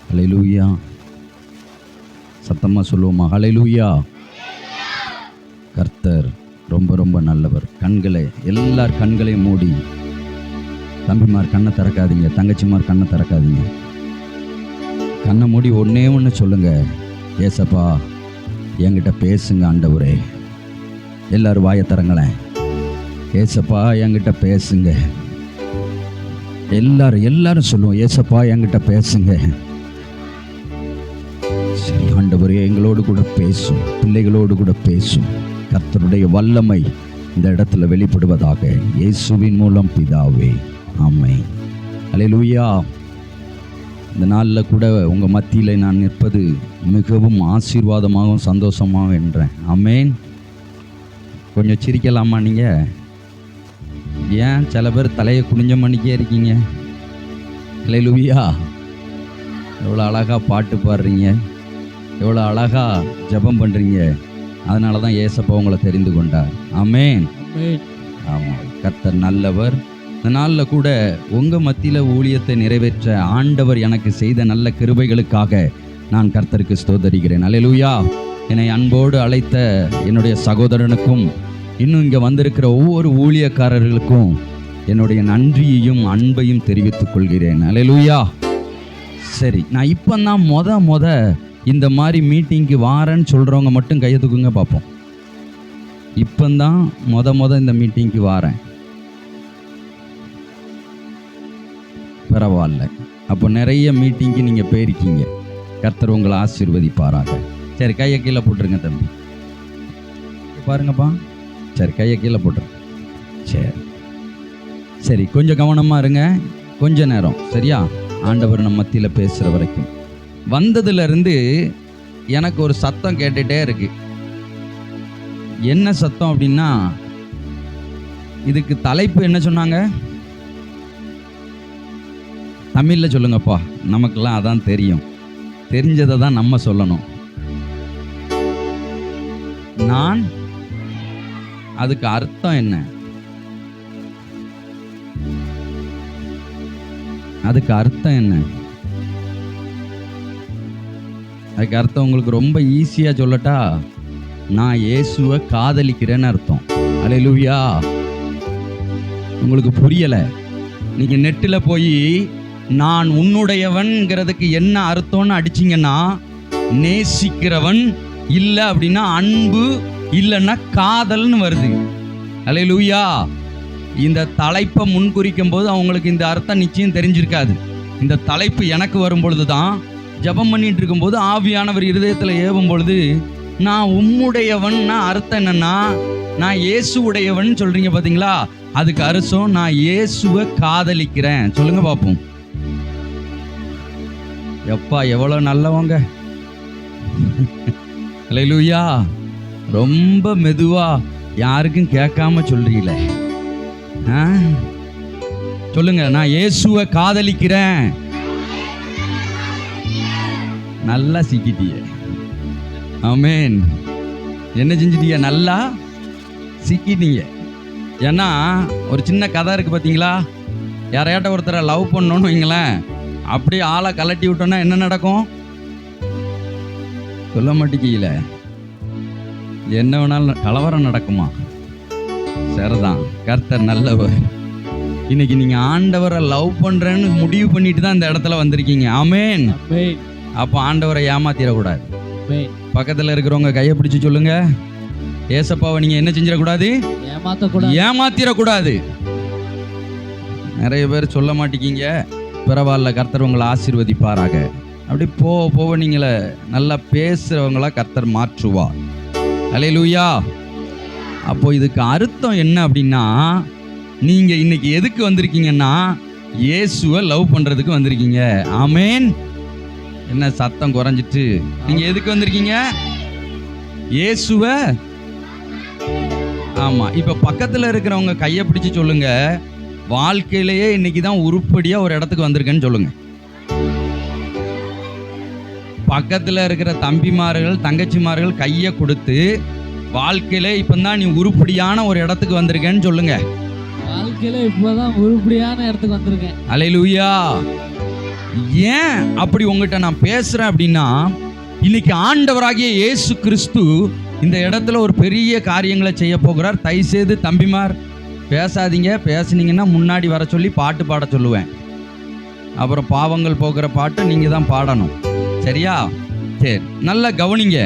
ஹல்லேலூயா. சத்தமாக சொல்லுவோமா? ஹல்லேலூயா. கர்த்தர் ரொம்ப ரொம்ப நல்லவர். எல்லார் கண்களையும் மூடி, தம்பிமார் கண்ணை திறக்காதீங்க, தங்கச்சிமார் கண்ணை திறக்காதீங்க, கண்ணை மூடி ஒன்றே ஒன்று சொல்லுங்க, ஏசப்பா என்கிட்ட பேசுங்க ஆண்டவரே. எல்லாரும் வாயை திறங்களேன். ஏசப்பா என்கிட்ட பேசுங்க. எல்லாரும் சொல்லுவோம், ஏசப்பா என்கிட்ட பேசுங்க. சரி ஆண்டவரே, எங்களோடு கூட பேசும், பிள்ளைகளோடு கூட பேசும். கர்த்தருடைய வல்லமை இந்த இடத்துல வெளிப்படுவதாக, இயேசுவின் மூலம் பிதாவே, ஆமென். ஹல்லேலூயா. இந்த நாளில் கூட உங்கள் மத்தியில் நான் நிற்பது மிகவும் ஆசீர்வாதமாகவும் சந்தோஷமாகவும் என்றேன். ஆமென். கொஞ்சம் சிரிக்கலாமா நீங்கள்? ஏன் சில பேர் தலையை குனிஞ்ச மணிக்கே இருக்கீங்க? ஹல்லேலூயா. எவ்வளோ அழகாக பாட்டு பாடுறீங்க, எவ்வளோ அழகாக ஜெபம் பண்ணுறீங்க. அதனால தான் ஏசப்பா உங்களை தெரிந்து கொண்டார். ஆமென். ஆமாம், கர்த்தர் நல்லவர். இந்த நாளில் கூட உங்கள் மத்தியில் ஊழியத்தை நிறைவேற்ற ஆண்டவர் எனக்கு செய்த நல்ல கிருபைகளுக்காக நான் கர்த்தருக்கு ஸ்தோத்தரிக்கிறேன். அல்லேலூயா. என்னை அன்போடு அழைத்த என்னுடைய சகோதரனுக்கும் இன்னும் இங்கே வந்திருக்கிற ஒவ்வொரு ஊழியக்காரர்களுக்கும் என்னுடைய நன்றியையும் அன்பையும் தெரிவித்துக் கொள்கிறேன். அல்லேலூயா. சரி, நான் இப்போ தான் மொத இந்த மாதிரி மீட்டிங்க்கு வாரேன்னு சொல்கிறவங்க மட்டும் கையை தூக்குங்க பார்ப்போம். இப்போதான் மொத இந்த மீட்டிங்க்கு வாரேன். பரவாயில்ல, அப்போ நிறைய மீட்டிங்க்கு நீங்கள் போயிருக்கீங்க. கர்த்தர் உங்களை ஆசீர்வதிப்பாராக. சரி, கையை கீழே போட்டுருங்க தம்பி. பாருங்கப்பா. சரி, கையை கீழே போட்டுருங்க. சரி, கொஞ்சம் கவனமாக இருங்க, கொஞ்ச நேரம். சரியா? ஆண்டவர் நம்ம மத்தியில் பேசுகிற வரைக்கும். வந்ததுலேருந்து எனக்கு ஒரு சத்தம் கேட்டுகிட்டே இருக்கு. என்ன சத்தம் அப்படின்னா, இதுக்கு தலைப்பு என்ன சொன்னாங்க? தமிழில் சொல்லுங்கப்பா, நமக்கெல்லாம் அதான் தெரியும். தெரிஞ்சதை தான் நம்ம சொல்லணும். நான், அதுக்கு அர்த்தம் என்ன? அதுக்கு அர்த்தம் என்ன? அதுக்கு அர்த்தம் உங்களுக்கு ரொம்ப ஈஸியாக சொல்லட்டா, நான் இயேசுவை காதலிக்கிறேன்னு அர்த்தம். அல்லேலூயா. உங்களுக்கு புரியலை? நீங்கள் நெட்டில் போய் நான் உன்னுடையவன்கிறதுக்கு என்ன அர்த்தம்னு அடிச்சிங்கன்னா, நேசிக்கிறவன், இல்லை அப்படின்னா அன்பு, இல்லைன்னா காதல்னு வருது. அல்லேலூயா. இந்த தலைப்பை முன்குறிக்கும் போது அவங்களுக்கு இந்த அர்த்தம் நிச்சயம் தெரிஞ்சிருக்காது. இந்த தலைப்பு எனக்கு வரும் பொழுது தான், ஜெபம் பண்ணிட்டு இருக்கும்போது ஆவியானவர் இருதயத்தில் ஏவும் பொழுது, நான் உம்முடையவன்னா அர்த்தம் என்னன்னா, நான் இயேசு உடையவன் சொல்றீங்க பார்த்தீங்களா? அதுக்கு அர்த்தம் நான் இயேசுவை காதலிக்கிறேன். சொல்லுங்க பார்ப்போம். எப்பா எவ்வளோ நல்லவங்க. அல்லேலூயா. ரொம்ப மெதுவா யாருக்கும் கேட்காம சொல்றீங்களே. சொல்லுங்க, நான் இயேசுவை காதலிக்கிறேன். நல்லா சிக்கிட்டிய. ஆமென். என்ன செஞ்சிட்டீங்க? நல்லா சிக்கிட்டீங்க. ஏன்னா ஒரு சின்ன கதை இருக்குது பார்த்தீங்களா? யாரையாட்ட ஒருத்தரை லவ் பண்ணணும்னு வைங்களேன், அப்படியே ஆளை கலட்டி விட்டோன்னா என்ன நடக்கும்? சொல்ல மாட்டேங்கல. என்ன வேணாலும் கலவரம் நடக்குமா? சரிதான், கர்த்தர் நல்லவர். இன்னைக்கு நீங்கள் ஆண்டவரை லவ் பண்ணுறேன்னு முடிவு பண்ணிட்டு தான் இந்த இடத்துல வந்திருக்கீங்க. ஆமென். அப்போ ஆண்டவரை ஏமாத்திடக்கூடாது. பக்கத்தில் இருக்கிறவங்க கையை பிடிச்சி சொல்லுங்க, ஏசப்பாவை நீங்கள் என்ன செஞ்சிடக்கூடாது? ஏமாத்திடக்கூடாது. நிறைய பேர் சொல்ல மாட்டேங்கிங்க. பரவாயில்ல, கர்த்தர் உங்களை ஆசீர்வதிப்பாராக. அப்படி போக நீங்களே நல்லா பேசுகிறவங்களா கர்த்தர் மாற்றுவார். அல்லேலூயா. அப்போ இதுக்கு அர்த்தம் என்ன அப்படின்னா, நீங்கள் இன்னைக்கு எதுக்கு வந்திருக்கீங்கன்னா, இயேசுவை லவ் பண்ணுறதுக்கு வந்திருக்கீங்க. ஆமென். என்ன சத்தம் குறைஞ்சிட்டு? நீங்கள் எதுக்கு வந்திருக்கீங்க? இயேசுவை. ஆமாம். இப்போ பக்கத்தில் இருக்கிறவங்க கையை பிடிச்சி சொல்லுங்க, வாழ்க்கையிலேயே இன்னைக்கு தான் உருப்படியாக ஒரு இடத்துக்கு வந்திருக்கேன்னு சொல்லுங்க. பக்கத்தில் இருக்கிற தம்பிமார்கள் தங்கச்சிமார்கள் கையை கொடுத்து, வாழ்க்கையில இப்பதான் நீ உருப்படியான ஒரு இடத்துக்கு வந்திருக்கேன்னு சொல்லுங்க. வாழ்க்கையில இப்பதான் உருப்படியான இடத்துக்கு வந்திருக்கேன். அல்லேலூயா. ஏன் அப்படி உங்ககிட்ட நான் பேசுறேன் அப்படின்னா, இன்னைக்கு ஆண்டவராகிய இயேசு கிறிஸ்து இந்த இடத்துல ஒரு பெரிய காரியங்களை செய்ய போகிறார். தயவுசெய்து தம்பிமார் பேசாதீங்க. பேசுனீங்கன்னா முன்னாடி வர சொல்லி பாட்டு பாட சொல்லுவேன். அப்புறம் பாவங்கள் போகிற பாட்டை நீங்கள் தான் பாடணும். சரியா? சரி, நல்லா கவனிங்க.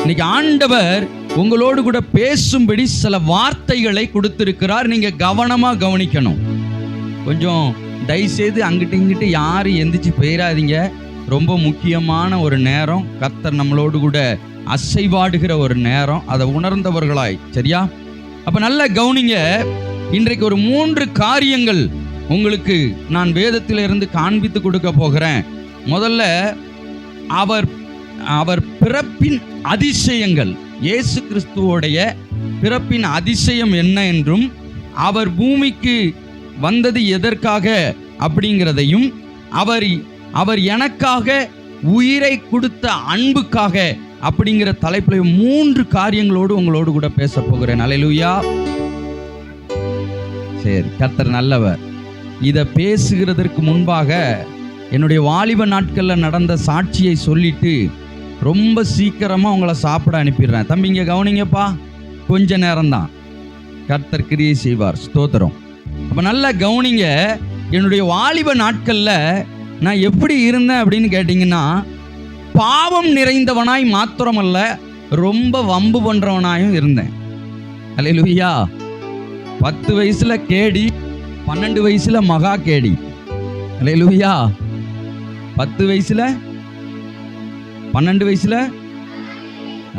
இன்னைக்கு ஆண்டவர் உங்களோடு கூட பேசும்படி சில வார்த்தைகளை கொடுத்திருக்கிறார். நீங்கள் கவனமாக கவனிக்கணும். கொஞ்சம் தயவுசெய்து அங்கிட்டு இங்கிட்டு யாரும் எந்திரிச்சு போயிடாதீங்க. ரொம்ப முக்கியமான ஒரு நேரம், கர்த்தர் நம்மளோடு கூட அசைவாடுகிற ஒரு நேரம், அதை உணர்ந்தவர்களாய். சரியா? அப்போ நல்லா கவனிங்க. இன்றைக்கு ஒரு 3 காரியங்கள் உங்களுக்கு நான் வேதத்திலிருந்து காண்பித்து கொடுக்க போகிறேன். முதல்ல அவர் பிறப்பின் அதிசயங்கள், இயேசு கிறிஸ்துவோடைய பிறப்பின் அதிசயம் என்ன என்றும், அவர் பூமிக்கு வந்தது எதற்காக அப்படிங்கிறதையும், அவர் எனக்காக உயிரை கொடுத்த அன்புக்காக அப்படிங்கிற தலைப்பில் 3 காரியங்களோடு உங்களோடு கூட பேச போகிறேன். அல்லேலூயா. சரி, கர்த்தர் நல்லவர். இதை பேசுகிறதற்கு முன்பாக என்னுடைய வாலிப நாட்களில் நடந்த சாட்சியை சொல்லிட்டு ரொம்ப சீக்கிரமாக உங்களை சாப்பிட அனுப்பிடுறேன். தம்பிங்க கவனிங்கப்பா, கொஞ்ச நேரம்தான், கர்த்தர் கிரியை செய்வார். ஸ்தோத்திரம். அப்போ நல்லா கவனிங்க. என்னுடைய வாலிப நாட்களில் நான் எப்படி இருந்தேன் அப்படின்னு கேட்டிங்கன்னா, பாவம் நிறைந்தவனாய் மாத்திரமல்ல, ரொம்ப வம்பு பண்ணுறவனாயும் இருந்தேன். அல்லேலூயா. 10 வயசுல கேடி, 12 வயசுல மகா கேடி. அல்லேலூயா. 10 வயசுல 12 வயசுல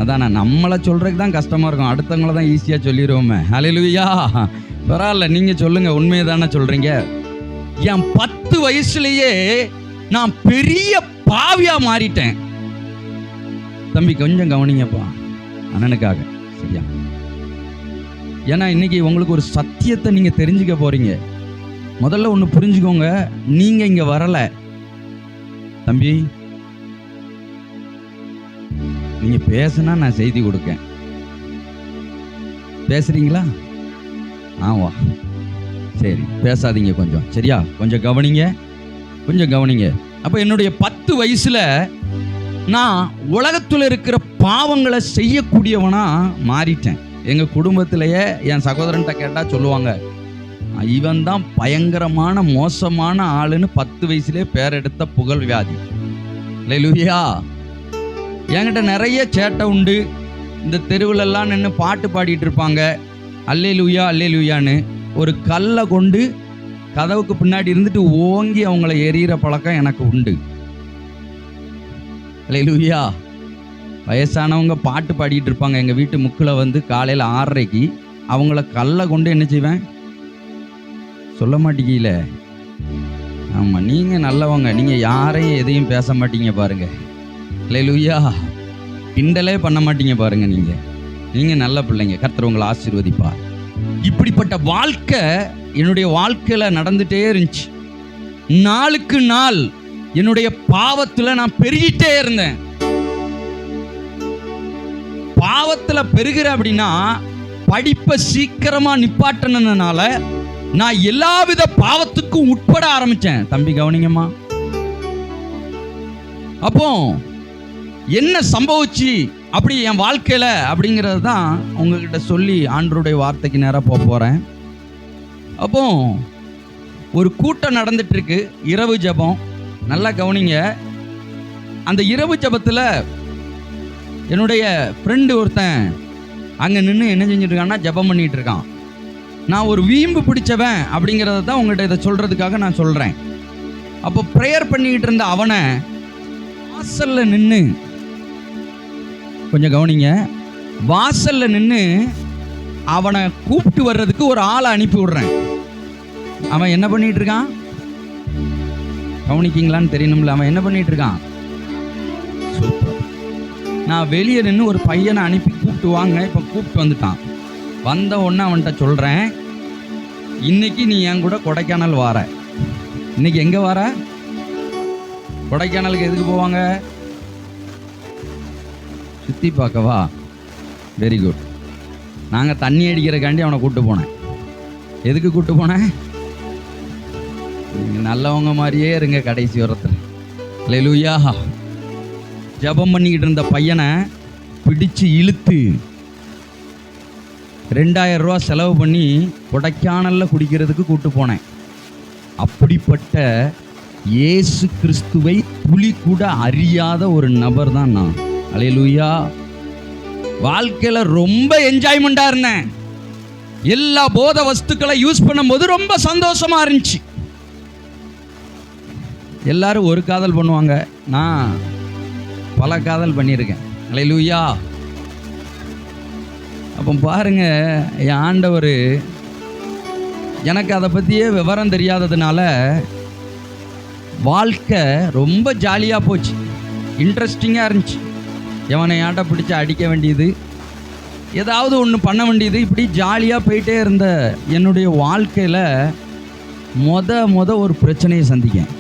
அதான் நம்மளை சொல்றதுக்கு தான் கஷ்டமா இருக்கும், அடுத்தவங்கள தான் ஈஸியா சொல்லிடுவோமே. அல்லேலூயா. பரவாயில்ல, நீங்க சொல்லுங்க, உண்மையை தானே சொல்றீங்க. என் 10 வயசுலயே நான் பெரிய பாவியா மாறிட்டேன். தம்பி கொஞ்சம் கவனிங்கப்பா, அண்ணனுக்காக. சரியா? ஏன்னா இன்னைக்கு உங்களுக்கு ஒரு சத்தியத்தை நீங்க தெரிஞ்சுக்க போறீங்க. முதல்ல ஒன்று புரிஞ்சுக்கோங்க, நீங்க இங்க வரல. தம்பி, நீங்க பேசுனா நான் செய்தி கொடுக்கேன். பேசுறீங்களா? ஆவா, சரி, பேசாதீங்க கொஞ்சம். சரியா? கொஞ்சம் கவனிங்க, கொஞ்சம் கவனிங்க. அப்போ என்னுடைய 10 வயசுல நான் உலகத்தில் இருக்கிற பாவங்களை செய்யக்கூடியவனா மாறிட்டேன். எங்க குடும்பத்திலேயே என் சகோதரன்ட்ட கேட்டா சொல்லுவாங்க, இவன் தான் பயங்கரமான மோசமான ஆளுன்னு 10 வயசுலேயே பேர் எடுத்த புகழ் வியாதி. அல்லேலூயா. என்கிட்ட நிறைய சேட்டை உண்டு. இந்த தெருவிலெல்லாம் நின்று பாட்டு பாடிட்டு இருப்பாங்க, அல்லேலூயா அல்லேலூயான்னு. ஒரு கல்லை கொண்டு கதவுக்கு பின்னாடி இருந்துட்டு ஓங்கி அவங்கள எறிகிற பழக்கம் எனக்கு உண்டு. அல்லேலூயா. வயசானவங்க பாட்டு பாடிட்டு இருப்பாங்க எங்கள் வீட்டு முக்கில் வந்து காலையில் 6:30க்கு. அவங்கள கல்லை கொண்டு என்ன செய்வேன்? சொல்ல மாட்டீங்கல. ஆமாம், நீங்கள் நல்லவங்க, நீங்கள் யாரையும் எதையும் பேச மாட்டீங்க பாருங்க. அல்லேலூயா. கிண்டலே பண்ண மாட்டீங்க பாருங்க. நீங்கள் நல்ல பிள்ளைங்க. கர்த்தர் உங்களை ஆசீர்வதிப்பார். இப்படிப்பட்ட வாழ்க்கை என்னுடைய வாழ்க்கையில் நடந்துகிட்டே இருந்துச்சு. நாளுக்கு நாள் என்னுடைய பாவத்தில் நான் பெருகிட்டே இருந்தேன். பாவத்தில் பெருகிற அப்படின்னா படிப்பை சீக்கிரமா நிப்பாட்டினதுனால நான் எல்லாவித பாவத்துக்கும் உட்பட ஆரம்பிச்சேன். தம்பி கவனிங்கம்மா. அப்போ என்ன சம்பவிச்சு அப்படி என் வாழ்க்கையில அப்படிங்கிறது தான் உங்ககிட்ட சொல்லி ஆண்டவருடைய வார்த்தைக்கு நேராக போக போறேன். அப்போ ஒரு கூட்டம் நடந்துட்டு இருக்கு, இரவு ஜெபம். நல்லா கவனிங்க. அந்த இரவு ஜெபத்தில் என்னுடைய ஃப்ரெண்டு ஒருத்தன் அங்கே நின்று என்ன செஞ்சுட்டு இருக்கான்னா, ஜெபம் பண்ணிட்டு இருக்கான். நான் ஒரு வீம்பு பிடிச்சவன் அப்படிங்கிறத தான் உங்கள்கிட்ட இதை சொல்றதுக்காக நான் சொல்றேன். அப்போ ப்ரேயர் பண்ணிக்கிட்டு இருந்த அவனை வாசல்ல நின்று, கொஞ்சம் கவனிங்க, வாசல்ல நின்று அவனை கூப்பிட்டு வர்றதுக்கு ஒரு ஆளை அனுப்பி விடுறேன். அவன் என்ன பண்ணிட்டு இருக்கான் கவனிக்கீங்களான்னு தெரியணும்ல. அவன் என்ன பண்ணிட்டு இருக்கான்? சூப்பர். நான் வெளியே நின்று ஒரு பையனை அனுப்பி கூப்பிட்டு வாங்க. இப்போ கூப்பிட்டு வந்துட்டான். வந்த உடனே அவன்கிட்ட சொல்கிறேன், இன்னைக்கு நீ என் கூட கொடைக்கானல் வார. இன்னைக்கு எங்கே வர? கொடைக்கானலுக்கு எதுக்கு போவாங்க? சுற்றி பார்க்கவா? Very good. நாங்கள் தண்ணி அடிக்கிறக்காண்டி அவனை கூப்பிட்டு போனேன். எதுக்கு கூப்பிட்டு போனேன்? நீங்கள் நல்லவங்க மாதிரியே இருங்க கடைசி வாரத்தில். அல்லேலூயா. ஜெபம் பண்ணிக்கிட்டு இருந்த பையனை பிடிச்சு இழுத்து 2000 ரூபா செலவு பண்ணி கொடைக்கானல்ல குடிக்கிறதுக்கு கூட்டு போனேன். அப்படிப்பட்ட இயேசு கிறிஸ்துவை துளி கூட அறியாத ஒரு நபர் தான் நான். அல்லேலூயா. வாழ்க்கையில் ரொம்ப என்ஜாய்மெண்டா இருந்தேன். எல்லா போத வஸ்துக்களை யூஸ் பண்ணும்போது ரொம்ப சந்தோஷமா இருந்துச்சு. எல்லாரும் ஒரு காதல் பண்ணுவாங்க, நான் பல காதல் பண்ணியிருக்கேன். அல்லேலூயா. அப்போ பாருங்க, என் ஆண்டவர் எனக்கு அதை பற்றியே விவரம் தெரியாததுனால வாழ்க்கை ரொம்ப ஜாலியாக போச்சு, இன்ட்ரெஸ்டிங்காக இருந்துச்சு. எவனை ஆட்ட பிடிச்சி அடிக்க வேண்டியது, ஏதாவது ஒன்று பண்ண வேண்டியது, இப்படி ஜாலியாக போயிட்டே இருந்த என்னுடைய வாழ்க்கையில் மொத ஒரு பிரச்சனையை சந்திக்கேன்.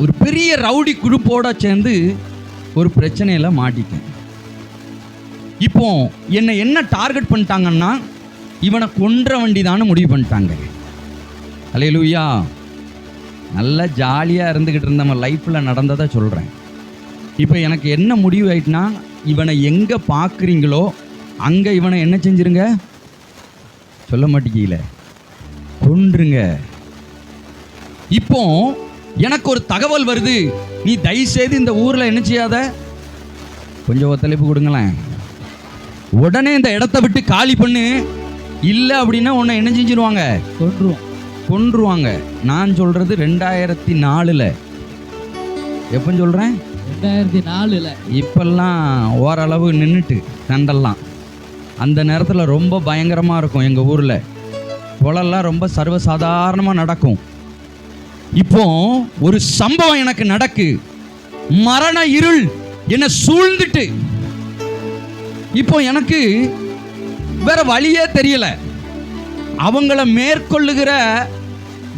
ஒரு பெரிய ரவுடி குரூப்போட சேர்ந்து ஒரு பிரச்சனையில் மாட்டிட்டேன். இப்போ என்னை என்ன டார்கெட் பண்ணிட்டாங்கன்னா, இவனை கொன்ற வேண்டிதான்னு முடிவு பண்ணிட்டாங்க. அல்லேலூயா. நல்லா ஜாலியாக இருந்துக்கிட்டு இருந்த நம்ம லைஃப்பில் நடந்ததை சொல்கிறேன். இப்போ எனக்கு என்ன முடிவு ஆயிட்டுனா, இவனை எங்கே பார்க்குறீங்களோ அங்கே இவனை என்ன செஞ்சிருங்க, சொல்ல மாட்டேங்கல, கொன்றுங்க. இப்போ எனக்கு ஒரு தகவல் வருது, நீ தயவுசெய்து இந்த ஊரில் என்ன செய்யாத, கொஞ்சம் ஒத்துழைப்பு கொடுங்களேன், உடனே இந்த இடத்த விட்டு காலி பண்ணு, இல்லை அப்படின்னா உன்னை என்ன செஞ்சிருவாங்க, கொன்றுவாங்க. நான் சொல்றது 2004. எப்போ சொல்றேன், 2004. இப்பெல்லாம் ஓரளவு நின்றுட்டு சண்டெல்லாம். அந்த நேரத்தில் ரொம்ப பயங்கரமாக இருக்கும். எங்கள் ஊரில் கொலைலாம் ரொம்ப சர்வசாதாரணமாக நடக்கும். இப்போ ஒரு சம்பவம் எனக்கு நடக்கு, மரண இருள் என்னை சூழ்ந்துட்டு, இப்போ எனக்கு வேற வழியே தெரியல. அவங்கள மேற்கொள்ளுகிற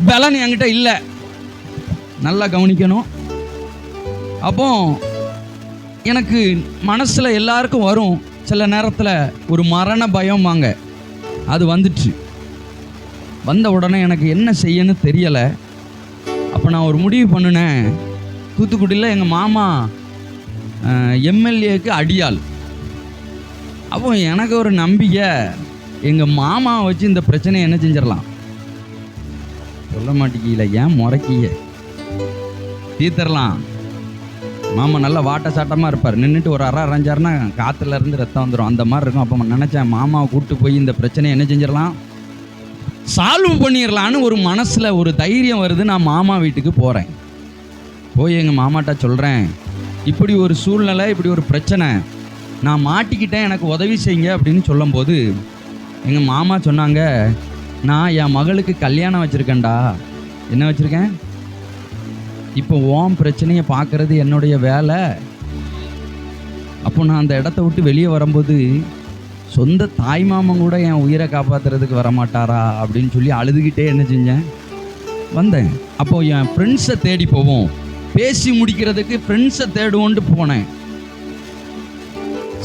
பலன் என்கிட்ட இல்லை. நல்லா கவனிக்கணும். அப்போ எனக்கு மனசில் எல்லாருக்கும் வரும் சில நேரத்தில் ஒரு மரண பயம் வாங்க, அது வந்துச்சு. வந்த உடனே எனக்கு என்ன செய்யன்னு தெரியலை. அப்போ நான் ஒரு முடிவு பண்ணினேன். தூத்துக்குடியில் எங்கள் மாமா எம்எல்ஏக்கு அடியாள். அப்போ எனக்கு ஒரு நம்பிக்கை, எங்கள் மாமாவை வச்சு இந்த பிரச்சனையை என்ன செஞ்சிடலாம், சொல்ல மாட்டேங்கல, ஏன் முறைக்கிய தீர்த்தரலாம். மாமா நல்லா வாட்ட சாட்டமாக இருப்பார், நின்றுட்டு ஒரு அரைஞ்சாருன்னா காற்றுல இருந்து ரத்தம் வந்துடும், அந்த மாதிரி இருக்கும். அப்போ நினச்சேன், மாமாவை கூப்பிட்டு போய் இந்த பிரச்சனையை என்ன செஞ்சிடலாம், சால்வ் பண்ணிடலான்னு ஒரு மனசில் ஒரு தைரியம் வருது. நான் மாமா வீட்டுக்கு போகிறேன். போய் எங்கள் மாமாட்ட சொல்கிறேன், இப்படி ஒரு சூழ்நிலை, இப்படி ஒரு பிரச்சனை, நான் மாட்டிக்கிட்டேன், எனக்கு உதவி செய்யுங்க அப்படின்னு சொல்லும்போது எங்கள் மாமா சொன்னாங்க, நான் என் மகளுக்கு கல்யாணம் வச்சுருக்கேன்டா. என்ன வச்சுருக்கேன், இப்போ ஓம் பிரச்சனையை பார்க்குறது என்னுடைய வேலை. அப்போ நான் அந்த இடத்த விட்டு வெளியே வரும்போது சொந்த தாய் மாமன் கூட என் உயிரை காப்பாற்றுறதுக்கு வரமாட்டாரா அப்படின்னு சொல்லி அழுதுகிட்டே என்ன செஞ்சேன், வந்தேன். அப்போ என் ஃப்ரெண்ட்ஸை தேடி போவோம், பேசி முடிக்கிறதுக்கு ஃப்ரெண்ட்ஸை தேடுவோன்ட்டு போனேன்.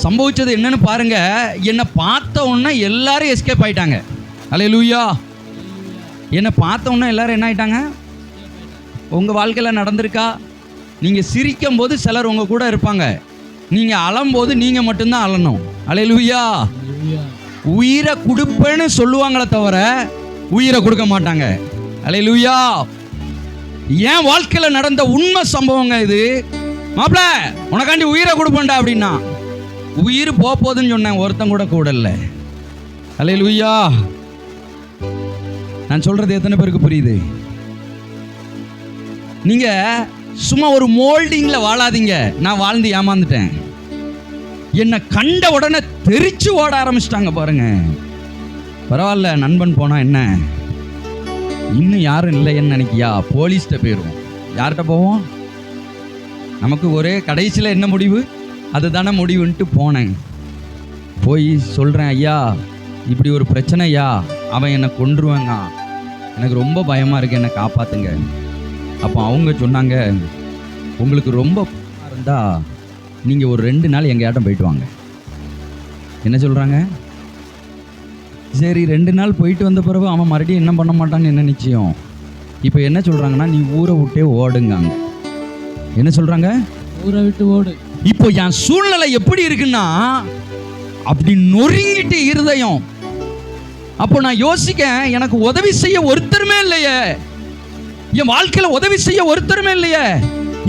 சம்பவிச்சது என்னன்னு பாருங்க, என்னை பார்த்த உடனே எல்லாரும் எஸ்கேப் ஆயிட்டாங்க. அல்லேலூயா. என்னை பார்த்த உடனே எல்லாரும் என்ன ஆயிட்டாங்க, உங்கள் வாழ்க்கையில் நடந்திருக்கா? நீங்கள் சிரிக்கும் போது சிலர் உங்கள் கூட இருப்பாங்க, நீங்கள் அழும்போது நீங்கள் மட்டும்தான் அழணும். அல்லேலூயா. உயிரை கொடுப்பேன்னு சொல்லுவாங்களே தவிர உயிரை கொடுக்க மாட்டாங்க. அல்லேலூயா. என் வாழ்க்கையில் நடந்த உண்மை சம்பவங்க இது. மாப்பிள்ள உனக்காண்டி உயிரை கொடுப்பேன்டா அப்படின்னா, உயிர் போகுதுன்னு சொன்னேன், ஒருத்தன் கூட இல்லை. அல்லேலூயா. நான் சொல்றது எத்தனை பேருக்கு புரியுது? நீங்க சும்மா ஒரு மோல்டிங்ல வாழாதீங்க. நான் வாழ்ந்து ஏமாந்துட்டேன். என்னை கண்ட உடனே தெரிச்சு ஓட ஆரம்பிச்சிட்டாங்க பாருங்க. பரவாயில்ல, நண்பன் போனா என்ன, இன்னும் யாரும் இல்லைன்னு நினைக்கியா, போலீஸ்கிட்ட போயிடுவோம். யார்கிட்ட போவோம்? நமக்கு ஒரே கடைசியில் என்ன முடிவு, அதுதானே முடிவுன்ட்டு போனேன். போய் சொல்கிறேன், ஐயா இப்படி ஒரு பிரச்சனை ஐயா, அவன் என்னை கொன்றுவாங்க, எனக்கு ரொம்ப பயமாக இருக்கு, என்னை காப்பாற்றுங்க. அப்போ அவங்க சொன்னாங்க, உங்களுக்கு ரொம்ப இருந்தால் நீங்கள் ஒரு 2 நாள் எங்கள் ஆட்டம் போயிட்டு வாங்க. என்ன சொல்கிறாங்க? சரி 2 நாள் போயிட்டு வந்த பிறகு அவன் மறுபடியும் என்ன பண்ண மாட்டான்னு என்ன நிச்சயம்? இப்போ என்ன சொல்கிறாங்கன்னா, நீ ஊரை விட்டே ஓடுங்காங்க. என்ன சொல்கிறாங்க? ஊரை விட்டு ஓடு. இப்போ என் சூழ்நிலை எப்படி இருக்குன்னா, அப்படி நொறுங்கிட்டு இருதயம். அப்போ நான் யோசிக்க, எனக்கு உதவி செய்ய ஒருத்தருமே இல்லையே, என் வாழ்க்கையில் உதவி செய்ய ஒருத்தருமே இல்லையே,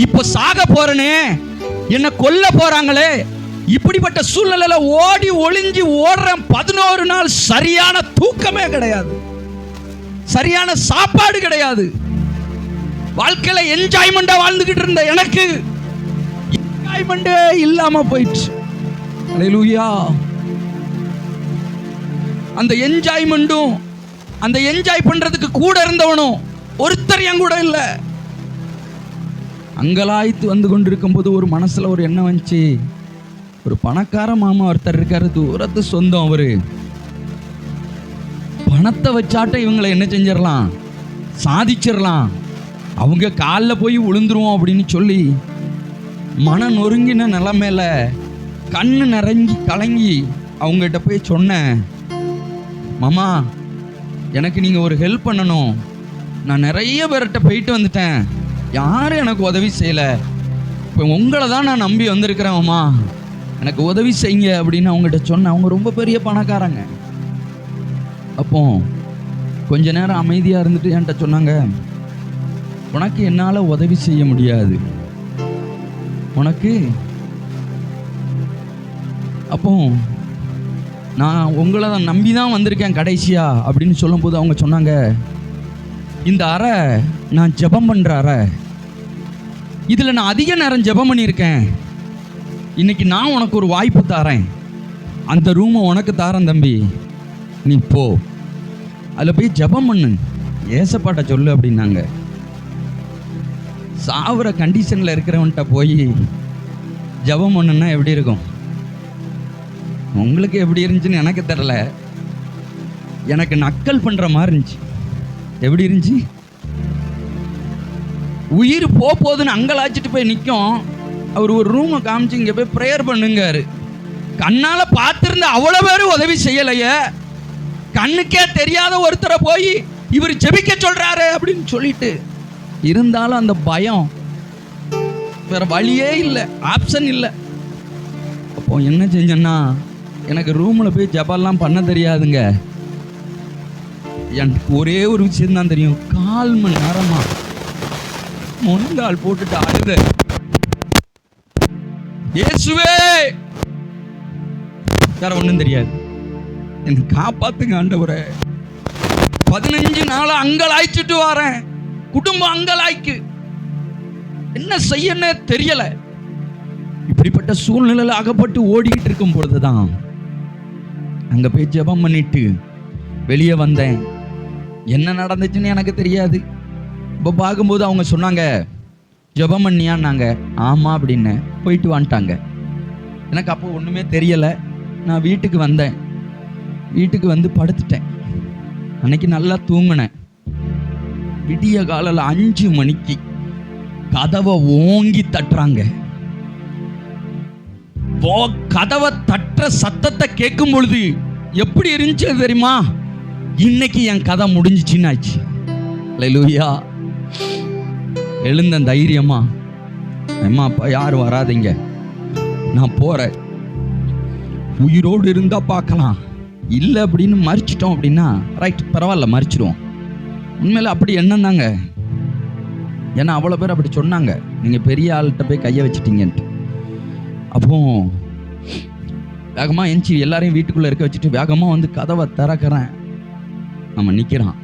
இப்போ சாக போறனே, என்ன கொல்ல போறாங்களே, இப்படிப்பட்ட சூழ்நிலையில ஓடி ஒளிஞ்சு ஓடுறேன். 11 நாள் சரியான தூக்கமே கிடையாது, சரியான சாப்பாடு கிடையாது. வாழ்க்கையில என்ஜாய்மெண்டா வாழ்ந்துகிட்டு இருந்த எனக்கு என்ஜாய்மெண்டே இல்லாம போயிடுச்சு. அல்லேலூயா. அந்த என்ஜாய்மெண்டும், அந்த என்ஜாய் பண்றதுக்கு கூட இருந்தவனும் ஒருத்தர் என் கூட இல்லை. அங்கலாய்த்து வந்து கொண்டிருக்கும் போது ஒரு மனசுல ஒரு எண்ணம் வந்துச்சு. ஒரு பணக்கார மாமா ஒருத்தர் இருக்காரு, தூரத்து சொந்தம். அவரு பணத்தை வச்சாட்ட இவங்களை என்ன செஞ்சிடலாம், சாதிச்சிடலாம், அவங்க காலில் போய் விழுந்துருவோம் அப்படின்னு சொல்லி மன நொறுங்கின நிலைமையில கண்ணு நிறைஞ்சி கலங்கி அவங்ககிட்ட போய் சொன்னேன், மாமா எனக்கு நீங்கள் ஒரு ஹெல்ப் பண்ணணும். நான் நிறைய பேர்கிட்ட போயிட்டு வந்துட்டேன், யாரும் எனக்கு உதவி செய்யலை. இப்போ உங்களை தான் நான் நம்பி வந்திருக்கிறேன் மாமா, எனக்கு உதவி செய்யுங்க அப்படின்னு அவங்ககிட்ட சொன்னேன். அவங்க ரொம்ப பெரிய பணக்காரங்க. அப்போ கொஞ்ச நேரம் அமைதியாக இருந்துட்டு என்கிட்ட சொன்னாங்க, உனக்கு என்னால் உதவி செய்ய முடியாது, உனக்கு. அப்போ நான் உங்களை தான் நம்பி தான் வந்திருக்கேன் கடைசியா அப்படின்னு சொல்லும்போது அவங்க சொன்னாங்க, இந்த அறை நான் ஜெபம் பண்ணுற அறை, இதில் நான் அதிக நேரம் ஜெபம் பண்ணியிருக்கேன். இன்னைக்கு நான் உனக்கு ஒரு வாய்ப்பு தாரேன், அந்த ரூமை உனக்கு தாரேன் தம்பி, நீ போ, அதில் போய் ஜெபம் பண்ணு, ஏசப்பாட்ட சொல்லு அப்படின்னாங்க. சாவுற கண்டிஷனில் இருக்கிறவன்ட்ட போய் ஜெபம் பண்ணுன்னா எப்படி இருக்கும்? உங்களுக்கு எப்படி இருந்துச்சுன்னு எனக்கு தெரியல, எனக்கு நக்கல் பண்ணுற மாதிரி இருந்துச்சு. எப்படி இருந்துச்சு? உயிர் போகுதுன்னு அங்கலாச்சிட்டு போய் நிற்கும். அவர் ஒரு ரூமை காமிச்சு இங்கே போய் ப்ரேயர் பண்ணுங்காரு. கண்ணால் பார்த்துருந்த அவ்வளோ பேர் உதவி செய்யலையே, கண்ணுக்கே தெரியாத ஒருத்தரை போய் இவர் ஜெபிக்க சொல்கிறாரு அப்படின்னு சொல்லிட்டு இருந்தாலும் அந்த பயம், வேற வழியே இல்லை, ஆப்ஷன் இல்லை. அப்போ என்ன செஞ்சேன்னா, எனக்கு ரூமில் போய் ஜெபம்லாம் பண்ண தெரியாதுங்க. எனக்கு ஒரே ஒரு விஷயம் தான் தெரியும், 4 மணி நேரமா முழங்கால் போட்டுட்டு அழுத, இயேசுவே, வேற ஒன்றும் தெரியாது, என்னை காப்பாத்துங்க ஆண்டவரே. 15 நாளா அங்கலாய்ச்சிட்டு வரேன், குடும்பம் அங்கலாய்க்கு, என்ன செய்யனே தெரியல. இப்படிப்பட்ட சூழ்நிலையில் அகப்பட்டு ஓடிக்கிட்டு இருக்கும் பொழுதுதான் அங்க போய் ஜெபம் பண்ணிட்டு வெளியே வந்தேன். என்ன நடந்துச்சுன்னு எனக்கு தெரியாது. இப்போ பார்க்கும்போது அவங்க சொன்னாங்க, ஜெபம் பண்ணியான்னாங்க. ஆமா அப்படின்னு போயிட்டு வந்துட்டாங்க. எனக்கு அப்போ ஒண்ணுமே தெரியல. நான் வீட்டுக்கு வந்தேன், வீட்டுக்கு வந்து படுத்துட்டேன். அன்னைக்கு நல்லா தூங்கினேன். விடிய காலையில் 5 மணிக்கு கதவை ஓங்கி தட்டுறாங்க. கதவை தட்டுற சத்தத்தை கேட்கும் பொழுது எப்படி இருந்துச்சு தெரியுமா? இன்னைக்கு என் கதை முடிஞ்சிச்சுன்னு ஆச்சு. அல்லேலூயா. எழுந்த தைரியமா, அம்மா அப்பா யாரும் வராதிங்க, நான் போறேன், உயிரோடு இருந்தா பார்க்கலாம், இல்லை அப்படின்னு மறிச்சிட்டோம் அப்படின்னா ரைட், பரவாயில்ல, மறிச்சிடுவோம். உண்மையில அப்படி எண்ணம் தாங்க. ஏன்னா அவ்வளோ பேர் அப்படி சொன்னாங்க, நீங்கள் பெரிய ஆள்கிட்ட போய் கையை வச்சிட்டீங்கன்ட்டு. அப்போ வேகமாக எஞ்சி எல்லாரையும் வீட்டுக்குள்ளே இருக்க வச்சுட்டு வேகமாக வந்து கதவை திறக்கிறேன். நம்ம நிற்கிறான்.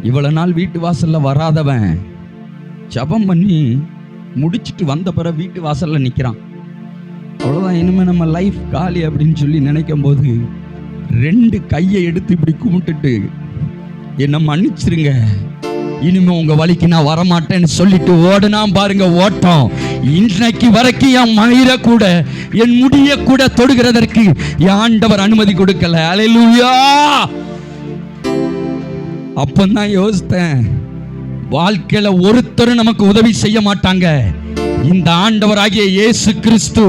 இவ்வளோ நாள் வீட்டு வாசலில் வராதவன் ஜெபம் பண்ணி முடிச்சுட்டு வந்த பிறகு வீட்டு வாசலில் நிற்கிறான். அவ்வளோதான், இனிமேல் நம்ம லைஃப் காலி அப்படின்னு சொல்லி நினைக்கும் போது 2 கையை எடுத்து இப்படி கும்பிட்டுட்டு, என்னை மன்னிச்சிருங்க, இனிமே உங்க வழிக்கு நான் வரமாட்டேன்னு சொல்லிட்டு ஓடுனா பாருங்க ஓட்டம். இன்றைக்கு வரைக்கும் என் மயிர கூட என் முடிய கூட தொடுகிறதற்கு என் ஆண்டவர் அனுமதி கொடுக்கல. அல்லேலூயா. அப்பந்தான் யோசித்தேன், வாழ்க்கையில ஒருத்தரும் நமக்கு உதவி செய்ய மாட்டாங்க, இந்த ஆண்டவராகிய இயேசு கிறிஸ்து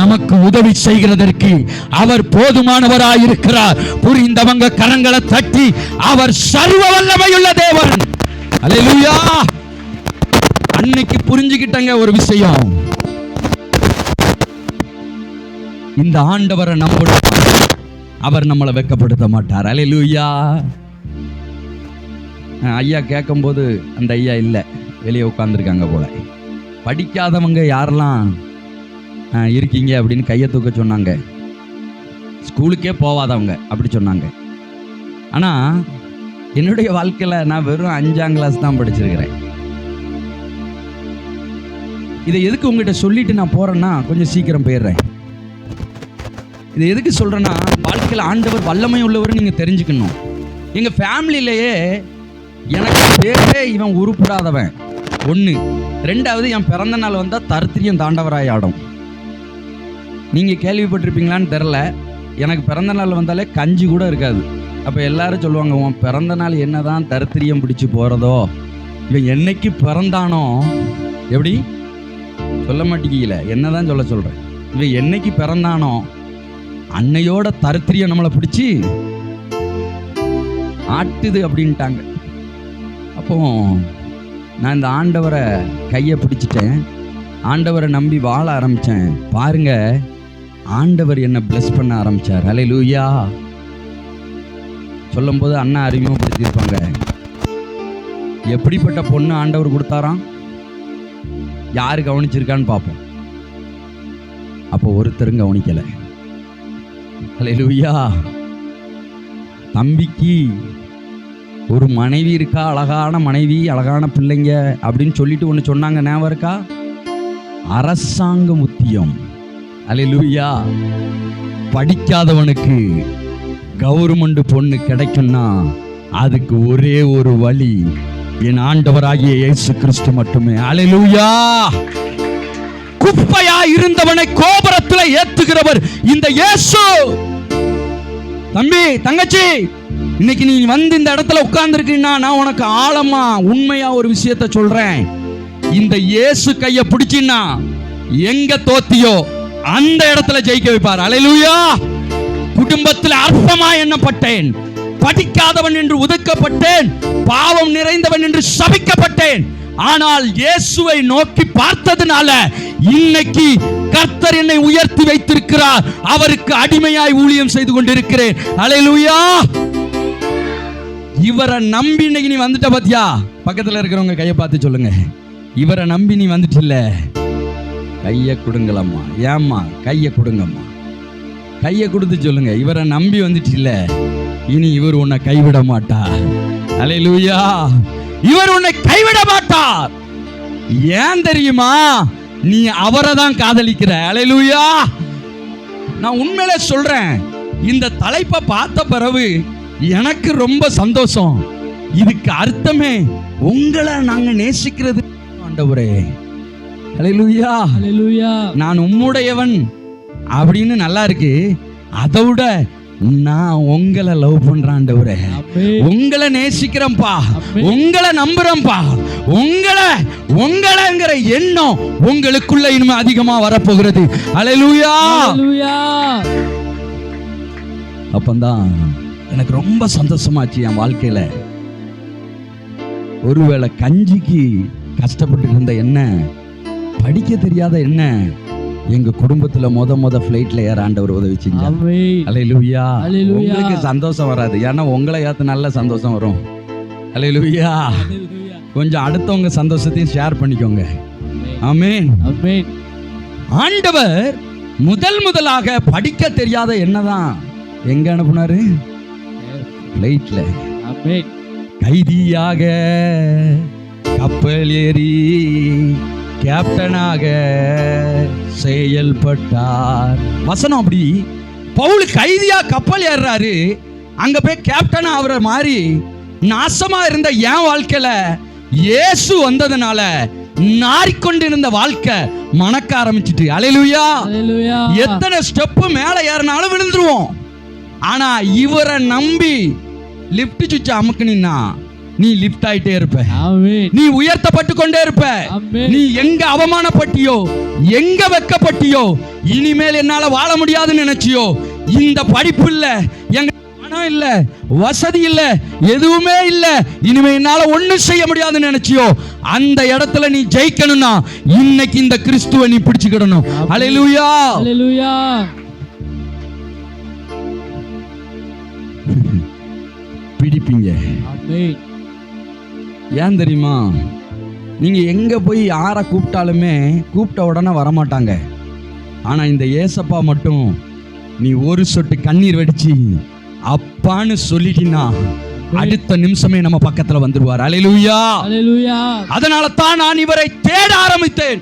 நமக்கு உதவி செய்கிறதற்கு அவர் போதுமானவராயிருக்கிறார். புரிந்தவங்க கரங்களை தட்டி, அவர் சர்வ வல்லமையுள்ள தேவன். அல்லேலூயா. அன்னைக்கு புரிஞ்சுக்கிட்டங்க ஒரு விஷயம், இந்த ஆண்டவரை நம்பணும், அவர் நம்மளை வெட்கப்படுத்த மாட்டார். அல்லேலூயா. ஐயா கேட்கும்போது அந்த ஐயா இல்லை, வெளியே உட்காந்துருக்காங்க போல. படிக்காதவங்க யாரெல்லாம் இருக்கீங்க அப்படின்னு கையை தூக்க சொன்னாங்க. ஸ்கூலுக்கே போவாதவங்க அப்படி சொன்னாங்க. ஆனால் என்னுடைய வாழ்க்கையில் நான் வெறும் 5ஆம் கிளாஸ் தான் படிச்சிருக்கிறேன். இதை எதுக்கு உங்ககிட்ட சொல்லிட்டு நான் போறேன்னா, கொஞ்சம் சீக்கிரம் போயிடுறேன். இதை எதுக்கு சொல்றேன்னா, வாழ்க்கையில் ஆண்டவர் வல்லமை உள்ளவர் நீங்க தெரிஞ்சுக்கணும். எங்க ஃபேமிலியிலேயே எனக்கு பேரே இவன் உருப்படாதவன் ஒன்று. 2வது, என் பிறந்த நாள் வந்தால் தரித்திரியம் தாண்டவராய் ஆடும். நீங்கள் கேள்விப்பட்டிருப்பீங்களான்னு தெரில, எனக்கு பிறந்த நாள் வந்தாலே கஞ்சி கூட இருக்காது. அப்போ எல்லாரும் சொல்லுவாங்க, உன் பிறந்த நாள் என்ன தான் தரித்திரியம் பிடிச்சி போகிறதோ, இவன் என்னைக்கு பிறந்தானோ, எப்படி சொல்ல மாட்டேங்கல, என்ன தான் சொல்கிறேன், இவன் என்னைக்கு பிறந்தானோ அன்னையோட தரித்திரியம் நம்மளை பிடிச்சி ஆட்டுது அப்படின்ட்டாங்க. அப்போ நான் இந்த ஆண்டவரை கையை பிடிச்சிட்டேன், ஆண்டவரை நம்பி வாழ ஆரம்பித்தேன். பாருங்க, ஆண்டவர் என்ன பிளஸ் பண்ண ஆரம்பித்தார். அல்லேலூயா. சொல்லும்போது அண்ணா அறிமுகப்படுத்தியிருப்பாங்க, எப்படிப்பட்ட பொண்ணு ஆண்டவர் கொடுத்தாராம், யாரு கவனிச்சிருக்கான்னு பார்ப்போம். அப்போ ஒருத்தரும் கவனிக்கலை. அல்லேலூயா. தம்பிக்கு ஒரு மனைவி இருக்கா, அழகான மனைவி, அழகான பிள்ளைங்க அப்படின்னு சொல்லிட்டு ஒன்று சொன்னாங்க, ஞாபகம் இருக்கா? அரசாங்க முத்தியம். அல்லேலூயா. படிக்காதவனுக்கு கவர்மெண்ட் பொண்ணு கிடைக்கும்னா அதுக்கு ஒரே ஒரு வழி, என் ஆண்டவராகிய இயேசு கிறிஸ்து மட்டுமே. அல்லேலூயா. குப்பையா இருந்தவனை கோபுரத்தில் ஏத்துகிறவர் இந்த இயேசு. தம்பி, தங்கச்சி, இன்னைக்கு நீ வந்து இந்த இடத்துல உட்கார்ந்துருக்கீங்கன்னா, நான் உனக்கு ஆழமா உண்மையா ஒரு விஷயத்தை சொல்றேன். இந்த இயேசு கையை பிடிச்சின்னா எங்க தோத்தியோ அந்த இடத்துல ஜெயிக்க வைப்பார். அல்லேலூயா. குடும்பத்தில் அற்பமா எண்ணப்பட்டேன், படிக்காதவன் என்று ஒதுக்கப்பட்டேன், பாவம் நிறைந்தவன் என்று சபிக்கப்பட்டேன். ஆனால் இயேசுவை நோக்கி பார்த்ததுனால இன்னைக்கு கர்த்தர் என்னை உயர்த்தி வைத்திருக்கிறார். அவருக்கு அடிமையாய் ஊழியம் செய்து கொண்டிருக்கிறேன். அல்லேலூயா. இவரை நம்பி இன்னைக்கு நீ வந்துட்ட பாத்தியா? பக்கத்துல இருக்கிறவங்க கையை பார்த்து சொல்லுங்க, இவரை நம்பி நீ வந்துட்டில்ல, கையை கொடுங்களம்மா. ஏம்மா? கையை கொடுங்கம்மா. கையை கொடுத்து சொல்லுங்க, இவரை நம்பி வந்துட்டில்ல, இனி இவர் உன்னை கைவிட மாட்டார். அல்லேலூயா. இவர் உன்னை கைவிட மாட்டார். ஏன் தெரியுமா? நீ அவரை தான் காதலிக்கிற. அல்லேலூயா. நான் உண்மையிலே சொல்றேன், இந்த தலைப்பை பார்த்த பிறகு எனக்கு ரொம்ப சந்தோஷம். இதுக்கு அர்த்தமே உங்களை நாங்க நேசிக்கிறது ஆண்டவரே. அல்லேலூயா. அல்லேலூயா. நான் உம்முடையவன் அப்படின்னு நல்லா இருக்கு, அதை விட நான் உங்களை லவ் பண்றேன் ஆண்டவரே, உங்களை நேசிக்கிறேன்ப்பா, உங்களை நம்புறேன்ப்பா, உங்களைங்கிற எண்ணம் உங்களுக்குள்ள இனிமே அதிகமா வரப்போகிறது. அல்லேலூயா. அப்பந்தான் எனக்கு ரொம்ப சந்தோஷமாச்சு என் வாழ்க்கையில. ஒருவேளை கஞ்சிக்கு கஷ்டப்பட்டு இருந்த என்ன, படிக்க தெரியாத என்ன, எங்க குடும்பத்துல முத ஃபிளைட்ல ஏற ஆண்டவர் உதவி செஞ்சார். அல்லேலூயா. உங்களுக்கு சந்தோஷம் வராது, ஏன்னா உங்களை ஏத்து நல்ல சந்தோஷம் வரும். அல்லேலூயா. கொஞ்சம் அடுத்தவங்க சந்தோஷத்தையும் ஷேர் பண்ணிக்கோங்க. ஆமென். ஆண்டவர் முதலாக படிக்க தெரியாத என்னதான் எங்க அனுப்புனாரு? ஃபிளைட்ல. கைதியாக கப்பல் ஏறி கேப்டனாக செயல்பட்டார். வசனம் அப்படி. பவுல் கைதியா கப்பல் ஏறாரு, அங்க போய் கேப்டன் ஆகிற மாதிரி நாசமா இருந்த என் வாழ்க்கையில இயேசு வந்ததுனால நாறிக்கொண்டிருந்த வாழ்க்கை மணக்க ஆரம்பிச்சிட்டு. அல்லேலூயா. எத்தனை ஸ்டெப் மேல ஏறினாலும் விழுந்துருவோம், ஆனா இவரை நம்பி லிப்ட் சுவிட்ச் அமுக்குனா நீ லிஃப்ட் ஆயிட்டே இருப்ப. ஆமென். நீ உயர்த்தப்பட்டு கொண்டே இருப்ப. ஆமென். நீ எங்க அவமானப்பட்டியோ, எங்க வெட்கப்பட்டியோ, இனிமேல் என்னால வாழ முடியாதுன்னு நினைச்சியோ, இந்த படிப்பு இல்ல, எங்க பணம் இல்ல, வசதி இல்ல, எதுவுமே இல்ல, இனிமே என்னால ஒண்ணும் செய்ய முடியாதுன்னு நினைச்சியோ, அந்த இடத்துல நீ ஜெயிக்கணும்னா இன்னைக்கு இந்த கிறிஸ்துவை நீ பிடிச்சுக்கிடணும். ஹல்லேலூயா. ஹல்லேலூயா. பிடிப்பீங்க. ஆமென். ஏன் தெரியுமா? நீங்க எங்க போய் யாரை கூப்பிட்டாலுமே கூப்பிட்ட உடனே வரமாட்டாங்க. ஆனா இந்த ஏசப்பா மட்டும் நீ ஒரு சொட்டு கண்ணீர் வடிச்சு அப்பான்னு சொல்லிட்டீன்னா அடுத்த நிமிஷமே நம்ம பக்கத்துல வந்துருவார். ஹல்லேலூயா. ஹல்லேலூயா. அதனால தான் நான் இவரை தேட ஆரம்பித்தேன்.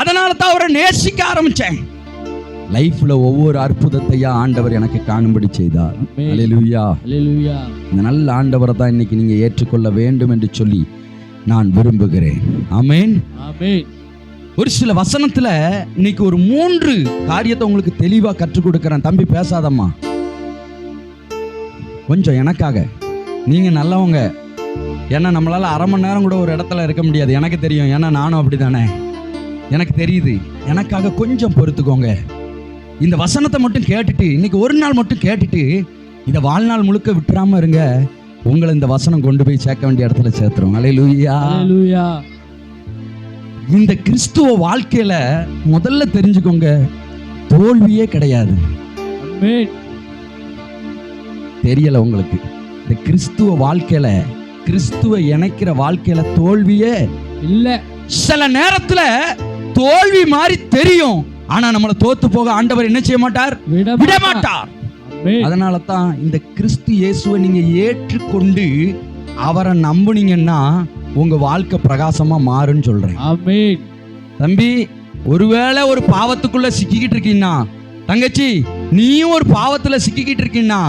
அதனால தான் அவரை நேசிக்க ஆரம்பிச்சேன். லைஃப்ல ஒவ்வொரு அற்புதத்தையா ஆண்டவர் எனக்கு காணும்படி செய்தார். ஹல்லேலூயா. ஹல்லேலூயா. இந்த நல்ல ஆண்டவரை தான் இன்னைக்கு நீங்க ஏற்றுக்கொள்ள வேண்டும் என்று சொல்லி நான் விரும்புகிறேன். ஆமென். ஆமென். ஒரு சில வசனத்துல இன்னைக்கு ஒரு 3 காரியத்தை உங்களுக்கு தெளிவா கற்றுக் கொடுக்கிறேன். தம்பி பேசாதம்மா, கொஞ்சம் எனக்காக. நீங்க நல்லவங்க. ஏன்னா நம்மளால அரை மணி நேரம் கூட ஒரு இடத்துல இருக்க முடியாது, எனக்கு தெரியும். ஏன்னா நானும் அப்படிதானே, எனக்கு தெரியுது. எனக்காக கொஞ்சம் பொறுத்துக்கோங்க. இந்த வசனத்தை மட்டும் கேட்டுட்டு, இன்னைக்கு ஒரு நாள் மட்டும் கேட்டுட்டு இதை வாழ்நாள் முழுக்க விட்டுறாம இருங்க. உங்களை இந்த வசனம் கொண்டு போய் சேர்க்க வேண்டிய இடத்துல சேர்த்துரும். ஹல்லேலூயா. ஹல்லேலூயா. இந்த கிறிஸ்துவ வாழ்க்கையில முதல்ல தெரிஞ்சுக்கோங்க, தோல்வியே கிடையாது. ஆமென். தெரியல உங்களுக்கு? இந்த கிறிஸ்துவ வாழ்க்கையில, கிறிஸ்துவ இணைக்கிற வாழ்க்கையில தோல்வியே இல்ல. சில நேரத்துல தோல்வி மாதிரி தெரியும், ஆனா நம்மளை தோத்து போக ஆண்டவர் என்ன செய்ய மாட்டார்? விட மாட்டார். அதனால தான் இந்த கிறிஸ்து இயேசுவை நீங்க ஏற்றுக்கொண்டு அவரை நம்புனீங்கன்னா உங்க வாழ்க்கை பிரகாசமா மாறுன்னு சொல்றேன். ஆமென். தம்பி, ஒருவேளை ஒரு பாவத்துக்குள்ள சிக்கிக்கிட்டு இருக்கீங்கன்னா, தங்கச்சி நீயும் ஒரு பாவத்துல சிக்கிக்கிட்டு இருக்கீங்கன்னா,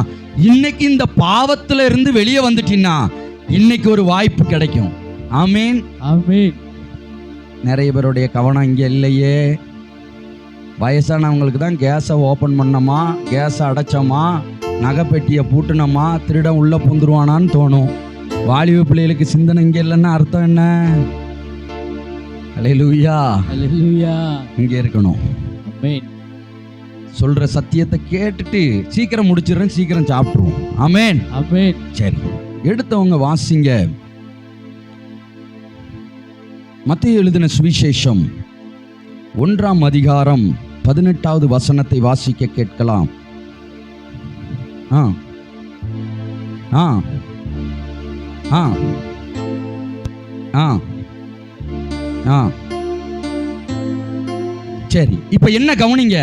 இன்னைக்கு இந்த பாவத்துல இருந்து வெளியே வந்துட்டீங்கன்னா இன்னைக்கு ஒரு வாய்ப்பு கிடைக்கும். ஆமென். ஆமென். நிறைய பேருடைய கவனம் இங்க இல்லையே. வயசானவங்களுக்கு தான் கேஸை ஓப்பன் பண்ணோமா, கேஸை அடைச்சோமா, நகைப்பெட்டியை பூட்டினோமா, திருடன் உள்ள புந்துருவானான்னு தோணும். வாலிப பிள்ளைகளுக்கு சிந்தனை இங்க இல்லைன்னா அர்த்தம் என்ன? ஹல்லேலூயா. ஹல்லேலூயா. இங்க இருக்கணும். ஆமென். சொல்ற சத்தியத்தை கேட்டுட்டு சீக்கிரம் முடிச்சிடுறேன், சீக்கிரம் சாப்பிட்டுருவோம். ஆமென். ஆமென். சரி, எடுத்தவங்க வாசிங்க. மத்தேயு எழுதின சுவிசேஷம் 1ஆம் அதிகாரம் 18வது வசனத்தை வாசிக்க கேட்கலாம். சரி, இப்ப என்ன கவனிங்க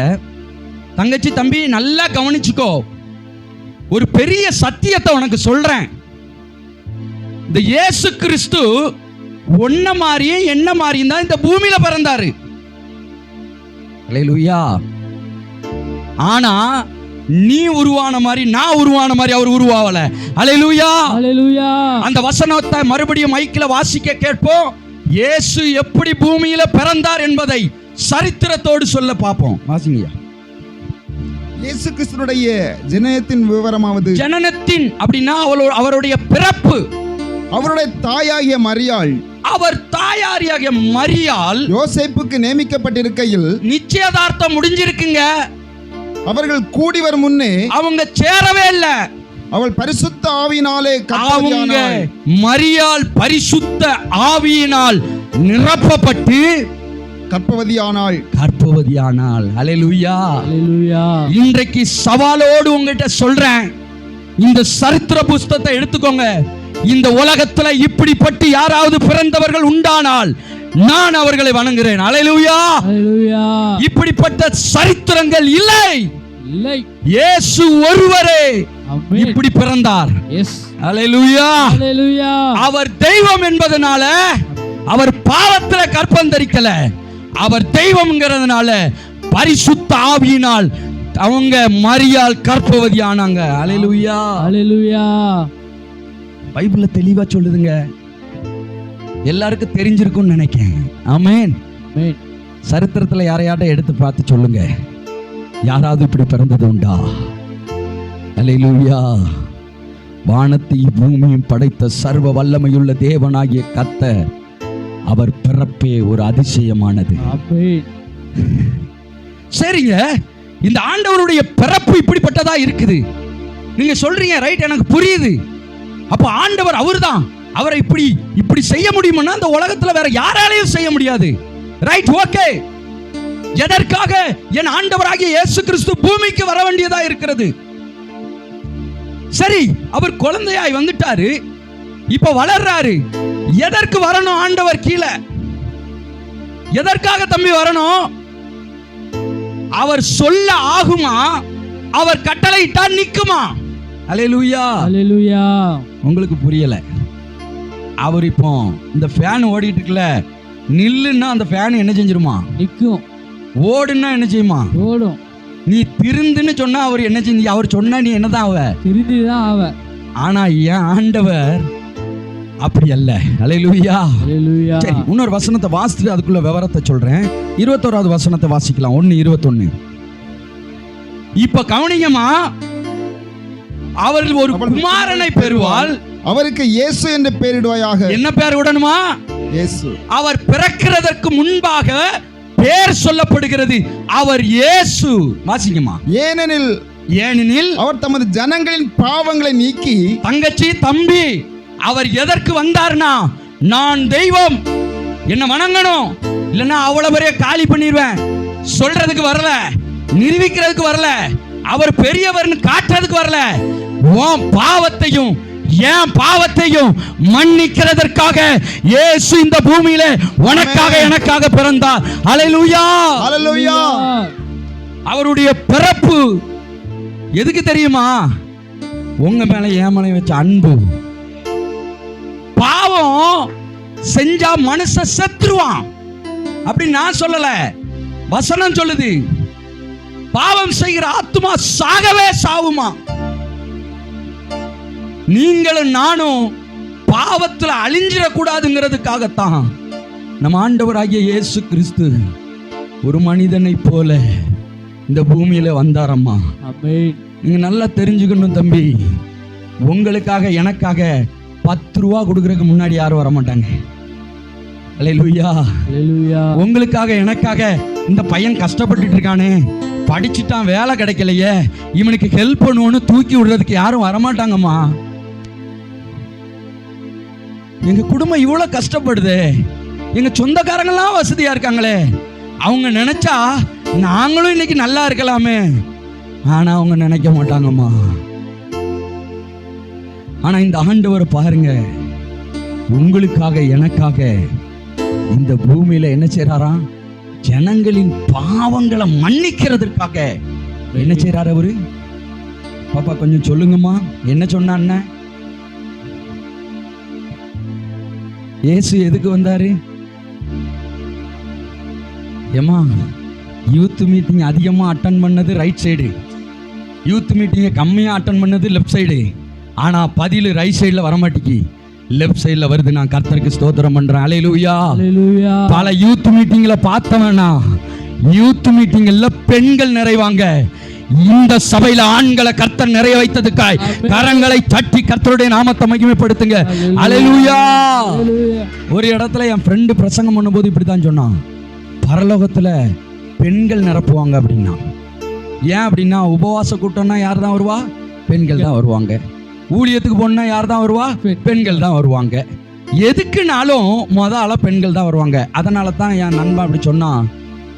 தங்கச்சி, தம்பி, நல்லா கவனிச்சுக்கோ. ஒரு பெரிய சத்தியத்தை உனக்கு சொல்றேன். இந்த இயேசு கிறிஸ்து ஒன்ன மாதிரியும் என்ன மாதிரியும் தான் இந்த பூமியில பிறந்தாரு. ஹல்லேலூயா. ஆனா நீ உருவான மாதிரி, நான் உருவான மாதிரி அவர் உருவாவல. ஹல்லேலூயா. ஹல்லேலூயா. அந்த வசனத்தை மறுபடியும் மைக்கில் வாசிக்க கேட்போம். இயேசு எப்படி பூமியில பிறந்தார் என்பதை சரித்திரத்தோடு சொல்ல பார்ப்போம். வாசிங்கய்யா. இயேசு கிறிஸ்துவுடைய ஜனனத்தின் விவரமாவது, ஜனனத்தின் அப்படின்னா அவருடைய பிறப்பு. அவருடைய தாயாகிய மரியாள், அவர் தாயாரியாகிய மரியாள் யோசேப்புக்கு நியமிக்கப்பட்டிருக்கையில் நிச்சயதார்த்தம் முடிஞ்சிருக்குங்க. அவர்கள் கூடி வரும் முன்னே அவங்க சேரவே இல்ல. அவள் பரிசுத்த ஆவியினாலே அவங்க மரியாள் பரிசுத்த ஆவியினால் நிரப்பப்பட்டு கர்ப்பவதியானாள். கர்ப்பவதியானாள். ஹல்லேலூயா. ஹல்லேலூயா. இன்றைக்கு சவாலோடு உங்ககிட்ட சொல்றேன், இந்த சரித்திர புஸ்தகத்தை எடுத்துக்கோங்க. இந்த உலகத்துல இப்படிப்பட்டு யாராவது பிறந்தவர்கள் உண்டானால் நான் அவர்களை வணங்குகிறேன். ஹல்லேலூயா. ஹல்லேலூயா. இப்படிப்பட்ட சரித்திரங்கள் இல்லை. இல்லை. இயேசு ஒருவரே ஆமென். இப்படி பிறந்தார். எஸ். ஹல்லேலூயா. ஹல்லேலூயா. அவர் தெய்வம் என்பதனால அவர் பாவத்துல கற்பம் தரிக்கல. அவர் தெய்வம்ங்கிறதுனால பரிசுத்த ஆவியினால் அவங்க மரியாள் கர்ப்பவதி ஆனாங்க. ஹல்லேலூயா. ஹல்லேலூயா. பைபிள்ல தெளிவா சொல்லுதுங்க. எல்லாருக்கும் தெரிஞ்சிருக்கும்னு நினைக்கிறேன். ஆமென். ஆமென். சரித்திரத்துல யாரையாட்ட எடுத்து பார்த்து சொல்லுங்க, யாராவது இப்படி பிறந்தது உண்டா? ஹல்லேலூயா. வானத்தையும் பூமியும் படைத்த சர்வ வல்லமையுள்ள தேவனாகிய கர்த்தர், அவர் பிறப்பே ஒரு அதிசயமானது. ஆமென். சரிங்க, இந்த ஆண்டவருடைய பிறப்பு இப்படிப்பட்டதா இருக்குது. நீங்க சொல்றீங்க, ரைட், எனக்கு புரியுது. அப்ப ஆண்டவர் அவர்தான். அவரை இப்படி செய்ய முடியும்னா இந்த உலகத்துல வேற யாராலையும் செய்ய முடியாது. Right, okay. எதற்காக என் ஆண்டவராகிய இயேசு கிறிஸ்து பூமிக்கு வர வேண்டியதா இருக்கிறது? சரி, அவர் குழந்தையாய் வந்துட்டாரு, இப்ப வளர்றாரு. எதற்கு வரணும் ஆண்டவர் கீழே? எதற்காக தம்பி வரணும்? அவர் சொல்ல ஆகுமா? அவர் கட்டளையிட்டா நிக்குமா? அல்லேலூயா, அல்லேலூயா. உங்களுக்கு புரியல? அவர் இப்போ இந்த ஃபேன் ஓடிட்டு இருக்குல்ல, நில்லுன்னா அந்த ஃபேன் என்ன செஞ்சிருமா? நிக்கும். ஓடுன்னா என்ன செய்யுமா? ஓடும். நீ திருந்துன்னு சொன்னா அவர் என்ன செஞ்சு? அவர் சொன்னா நீ என்னதான் ஆவ? திருந்திதான் ஆவ. ஆனா என் ஆண்டவர் அப்படி அல்ல. அல்லேலூயா, அல்லேலூயா. சரி, இன்னொரு வசனத்தை வாசிட்டு அதுக்குள்ள விவரத்தை சொல்றேன். 21வது வசனத்தை வாசிக்கலாம். 1:21. இப்ப கவனிங்கம்மா, அவர்கள் ஒரு குமாரனை பெறுவாள், அவருக்கு இயேசு என்று பெயரிடுவாயாக. என்ன பேர் விடணுமா? இயேசு. அவர் பிறக்கிறதற்கு முன்பாக பேர் சொல்லப்படுகிறது, அவர் இயேசு. வாசிங்கம்மா. ஏனெனில் அவர் தமது ஜனங்களின் பாவங்களை நீக்கி. தங்கச்சி, தம்பி, அவர் எதற்கு வந்தார்னா, நான் தெய்வம், என்ன வணங்கணும், இல்லைன்னா அவ்வளவு பெரிய காலி பண்ணிடுவேன் சொல்றதுக்கு வரல, நிரூபிக்கிறதுக்கு வரல, அவர் பெரியவர்னு காட்டுறதுக்கு வரல. உன் பாவத்தையும் என் பாவத்தையும் மன்னிக்கிறதற்காக இயேசு இந்த பூமியில உனக்காக எனக்காக பிறந்தார். அல்லேலூயா, அல்லேலூயா. அவருடைய பிறப்பு எதுக்கு தெரியுமா? உங்க மேல என் மேல வச்ச அன்பு. பாவம் செஞ்சா மனுஷன் செத்துருவான் அப்படி நான் சொல்லல, வசனம் சொல்லுது. பாவம் செய்கிற ஆத்துமா சாகவே சாவுமா. நீங்களும் நானும் பாவத்துல அழிஞ்சிடக்கூடாதுங்கிறதுக்காகத்தான் நம்ம ஆண்டவராகிய இயேசு கிறிஸ்து ஒரு மனிதனை போல இந்த பூமியில வந்தாரம்மா. நீங்க நல்லா தெரிஞ்சுக்கணும் தம்பி, உங்களுக்காக எனக்காக 10 ரூபா கொடுக்கறதுக்கு முன்னாடி யாரும் வர மாட்டாங்க. அல்லேலூயா, அல்லேலூயா. உங்களுக்காக எனக்காக இந்த பையன் கஷ்டப்பட்டுட்டு இருக்கானே, படிச்சுட்டான், வேலை கிடைக்கலையே, இவனுக்கு ஹெல்ப் பண்ணுவோன்னு தூக்கி விடுறதுக்கு யாரும் வரமாட்டாங்கம்மா. எங்க குடும்பம் இவ்வளவு கஷ்டப்படுது, எங்க சொந்தக்காரங்களாம் வசதியா இருக்காங்களே, அவங்க நினைச்சா நாங்களும் இன்னைக்கு நல்லா இருக்கலாமே, ஆனா அவங்க நினைக்க மாட்டாங்கம்மா. ஆனா இந்த ஆண்டவர் பாருங்க, உங்களுக்காக எனக்காக இந்த பூமியில என்ன செய்றாராம்? ஜனங்களின் பாவங்களை மன்னிக்கிறதுக்காக என்ன செய்றாரு அவரு? பாப்பா கொஞ்சம் சொல்லுங்கம்மா, என்ன சொன்னான்னு? இயேசு எதுக்கு வந்தாரு? ஏமா, யூத் மீட்டிங் அதிகமா அட்டன் பண்ணது ரைட் சைடு, யூத் மீட்டிங்கை கம்மியா அட்டன் பண்ணது லெஃப்ட் சைடு. ஆனா பதில் ரைட் சைடுல வரமாட்டேங்கி, லெஃப்ட் சைடுல வருது. நான் கர்த்தருக்கு ஸ்தோத்திரம் பண்றேன். அல்லேலூயா, அல்லேலூயா. பல யூத் மீட்டிங்ல பார்த்தவனா, யூத் மீட்டிங்ல பெண்கள் நிறைவாங்க. இந்த சபையில ஆண்களை கர்த்தர் நிறைய வைத்ததுக்காய் கரங்களை தட்டி கர்த்தருடைய நாமத்தை மகிமைப்படுத்துங்க. அல்லேலூயா. ஒரு இடத்துல என் ஃப்ரெண்டு பிரசங்கம் பண்ணும்போது இப்படித்தான் சொன்னான், பரலோகத்துல பெண்கள் நிரப்புவாங்க அப்படின்னா. ஏன் அப்படின்னா, உபவாச கூட்டம்னா யார் தான் வருவா? பெண்கள் தான் வருவாங்க. ஊழியத்துக்கு போனா யார் தான் வருவா? பெண்கள் தான் வருவாங்க. எதுக்குனாலும் ஆளா பெண்கள் தான் வருவாங்க. அதனால தான் என் நண்பன் அப்படி சொன்னா,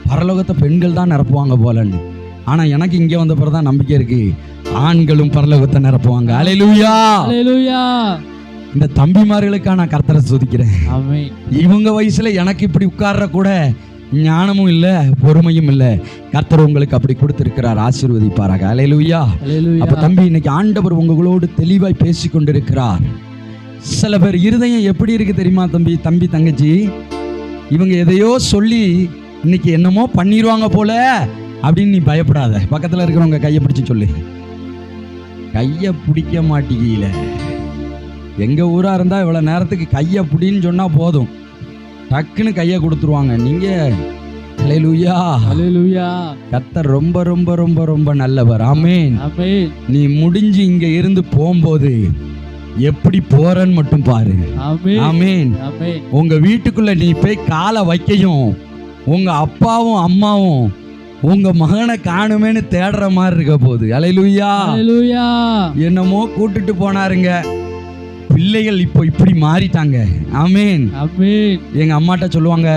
பரலோகத்தை பெண்கள் தான் நிரப்புவாங்க போலன்னு. ஆனா எனக்கு இங்கே வந்த பிறகு தான் நம்பிக்கை இருக்கு, ஆண்களும் பரலோகத்தை நிரப்புவாங்க. அல்லேலூயா, அல்லேலூயா. இந்த தம்பிமார்களுக்காக நான் கர்த்தரை துதிக்கிறேன். ஆமென். இவங்க வயசுல எனக்கு இப்படி உட்கார்ற கூட ஞானமும் இல்ல, பொறுமையும் இல்ல. கர்த்தர் உங்களுக்கு அப்படி கொடுத்திருக்கிறார். ஆசீர்வதிப்பாராக. அல்லேலூயா. அப்ப தம்பி, இன்னைக்கு ஆண்டவர் உங்களோடு தெளிவாய் பேசி கொண்டிருக்கிறார். சில பேர் இருதயம் எப்படி இருக்கு தெரியுமா தம்பி, தங்கச்சி, இவங்க எதையோ சொல்லி இன்னைக்கு என்னமோ பண்ணிடுவாங்க போல அப்படின்னு நீ பயப்படாத. பக்கத்துல இருக்கிறவங்க கையை பிடிச்சு சொல்லு, கையை பிடிக்க மாட்டீங்கல. எங்க ஊரா இருந்தா இவ்வளவு நேரத்துக்கு கையை பிடின்னு சொன்னா போதும், டக்குன்னு கையை கொடுத்துருவாங்க. நீங்க அல்லேலூயா, அல்லேலூயா. கர்த்தர் ரொம்ப ரொம்ப ரொம்ப ரொம்ப நல்லவர். ஆமென், ஆமென். நீ முடிஞ்சு இங்க இருந்து போகும்போது எப்படி போறன்னு மட்டும் பாரு. ஆமென். ஆமென். ஆமென். உங்க வீட்டுக்குள்ள நீ போய் காலை வைக்கையும் உங்க அப்பாவும் அம்மாவும் உங்க மகனை காணுமேன்னு தேடுற மாதிரி இருக்க போகுது. அல்லேலூயா. ஹalleluya. என்னமோ கூட்டிட்டு போனாருங்க, பிள்ளைகள் இப்போ இப்படி மாறிட்டாங்க. ஆமென். ஆமென். எங்க அம்மாட்ட சொல்லுவாங்க,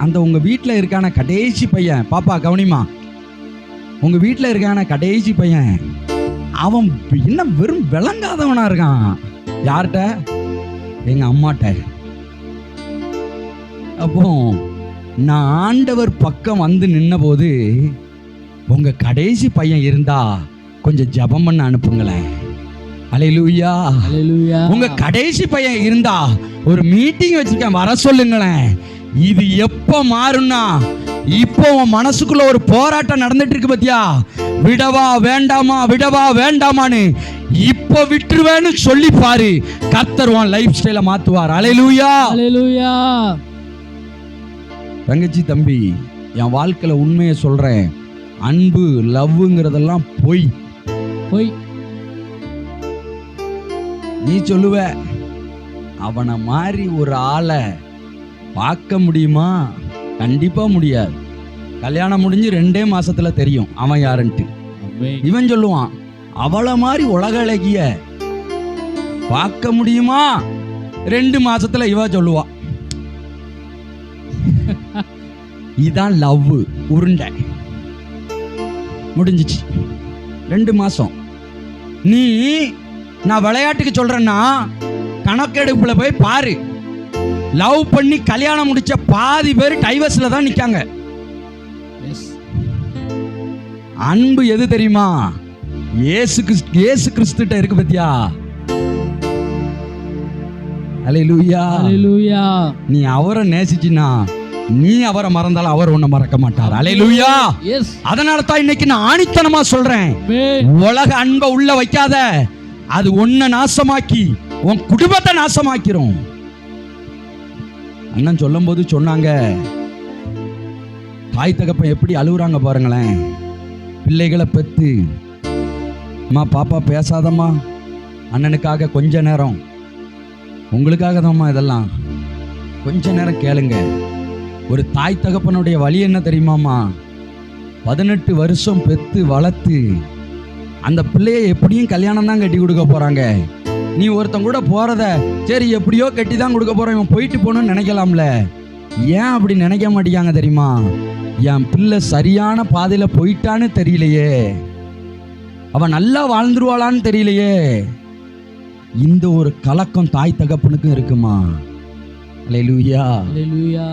அந்த உங்க வீட்டில் இருக்கான கடைசி பையன், பாப்பா கவனிமா, உங்க வீட்டில் இருக்கான கடைசி பையன் அவன் என்ன வெறும் விளங்காதவனா இருக்கான். யார்கிட்ட? எங்க அம்மாட்ட. அப்போ நான் ஆண்டவர் பக்கம் வந்து நின்ன போது, உங்க கடைசி பையன் இருந்தா கொஞ்சம் ஜெபம் பண்ண அனுப்புங்களேன். அல்லேலூயா. ஹalleluya. உங்க கடைசி பையன் இருந்தா ஒரு மீட்டிங் வச்சிருக்கேன், வர சொல்லுங்களேன். இது எப்ப மாறும்னா, இப்போ உன் மனசுக்குள்ள ஒரு போராட்டம் நடந்துட்டு இருக்கு பத்தியா, விடவா வேண்டாமா விடவா வேண்டாமான்னு, இப்போ விட்டுருவேன்னு சொல்லி பாரு, கர்த்தர் உன் லைஃப் ஸ்டைலை மாத்துவார். அல்லேலூயா. ஹalleluya. தங்கச்சி தம்பி, என் வாழ்க்கையில உண்மையை சொல்றேன், அன்பு லவ்ங்கிறதெல்லாம் பொய். போய் நீ சொல்லுவ, அவனை மாதிரி ஒரு ஆளை பார்க்க முடியுமா? கண்டிப்பா முடியாது. கல்யாணம் முடிஞ்சு 2 மாசத்துல தெரியும் அவன் யாருன்ட்டு. ஆமென். இவன் சொல்லுவான், அவளை மாதிரி உலக அழகிய பார்க்க முடியுமா? 2 மாசத்துல இவ சொல்லுவா. இதான் லவ். உருண்டை முடிஞ்சிச்சு. 2 மாசம். நீ நான் விளையாட்டுக்கு சொல்றேன்னா, கணக்கெடுப்புல போய் பாரு, லவ் பண்ணி கல்யாணம் முடிச்ச பாதி பேர் டைவர்ஸ்ல தான் நிக்காங்க. எஸ். அன்பு எது தெரியுமா? இயேசு கிறிஸ்துட்ட இருக்கு பத்தியா. அல்லேலூயா. ஹalleluya. நீ அவரை நேசிச்சினா, நீ அவரை மறந்தாலும் அவர் உன்னை மறக்க மாட்டார். அல்லேலூயா. எஸ். அதனால தான் இன்னைக்கு நான் ஆணித்தனமா சொல்றேன், ஆமென். உலக அன்பை உள்ள வைக்காத, அது உன்னை நாசமாக்கி உன் குடும்பத்தை நாசமாக்கிறோம். அண்ணன் சொல்லும் போது சொன்னாங்க, தாய் தகப்பன் எப்படி அழுகுறாங்க பாருங்களேன். பிள்ளைகளை பெத்து, அம்மா பாப்பா பேசாதம்மா, அண்ணனுக்காக கொஞ்ச நேரம், உங்களுக்காக தான்மா இதெல்லாம், கொஞ்ச நேரம் கேளுங்க. ஒரு தாய் தகப்பனுடைய வழி என்ன தெரியுமாம்மா? 18 வருஷம் பெத்து வளர்த்து அந்த பிள்ளைய எப்படியும் கல்யாணம் தான் கட்டி கொடுக்க போறாங்க. நீ ஒருத்தன் கூட போறத சரி எப்படியோ கட்டி தான் கொடுக்க போறோம், இவன் போயிட்டு போகணும்னு நினைக்கலாம்ல. ஏன் அப்படி நினைக்க மாட்டேங்காங்க தெரியுமா? என் பிள்ளை சரியான பாதையில போயிட்டான்னு தெரியலையே, அவன் நல்லா வாழ்ந்துருவாளான்னு தெரியலையே. இந்த ஒரு கலக்கம் தாய் தகப்பனுக்கும் இருக்குமா? அல்லேலூயா. ஹalleluya.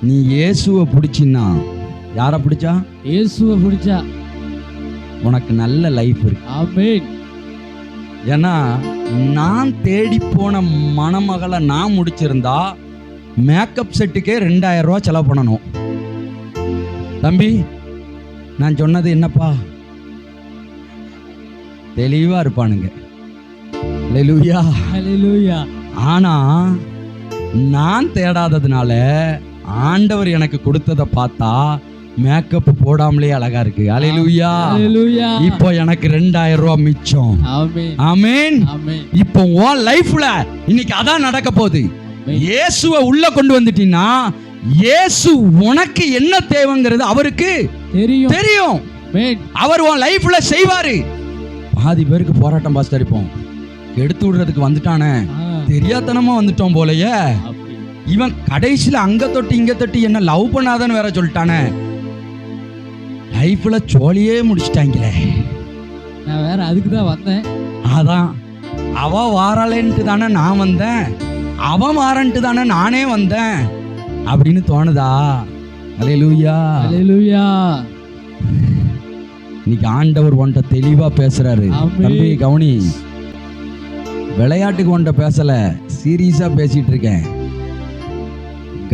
நீ இயேசுவை பிடிச்சின்னா, யாரை பிடிச்சா? இயேசுவை பிடிச்சா உனக்கு நல்ல லைஃப் இருக்கு. ஆமென். ஏன்னா நான் தேடி போன மணமகளை நான் முடிச்சிருந்தா மேக்கப் செட்டுக்கே 2000 ரூபா செலவு பண்ணணும். தம்பி, நான் சொன்னது என்னப்பா? தெளிவா இருப்பானுங்க. அல்லேலூயா. ஹalleluya. ஆனா நான் தேடாததுனால ஆண்டவர் எனக்கு கொடுத்ததை பார்த்தா மேக்கப் போடாமலே அழகா இருக்கு. அல்லேலூயா. ஹalleluya. இப்போ எனக்கு 2000 ரூபா மிச்சம். ஆமென். ஆமென். ஆமென். இப்போ உன் லைஃப்ல இன்னைக்கு அதான் நடக்க போகுது. இயேசுவை உள்ள கொண்டு வந்துட்டீங்கன்னா, இயேசு உனக்கு என்ன தேவைங்கிறது அவருக்கு தெரியும். தெரியும். ஆமென். அவர் உன் லைஃப்ல செய்வாரு. பாதி பேருக்கு போராட்டம் பாஸ்டர், இப்போ எடுத்து விடுறதுக்கு வந்துட்டானே, தெரியாதனமா வந்துட்டோம் போலயே. அப்படி. இவன் கடைசியில அங்க தொட்டு இங்க தொட்டு என்ன லவ் பண்ணாதன்னு வேற சொல்லிட்டானே. லைஃப்ல ஜோலியே முடிச்சிட்டாங்களே. நான் வேற அதுக்கு தான் வந்தேன். அதான் அவ வாராளேன்ட்டு தானே நான் வந்தேன், அவன் வாரன்ட்டு தானே நானே வந்தேன் அப்படின்னு தோணுதா? அல்லேலூயா. ஹalleluya. இன்னைக்கு ஆண்டவர் உன்கிட்ட தெளிவா பேசுறாரு. ஆமென். தம்பி கவனி, விளையாட்டுக்கு உன்கிட்ட பேசல, சீரியஸா பேசிட்டு இருக்கேன்.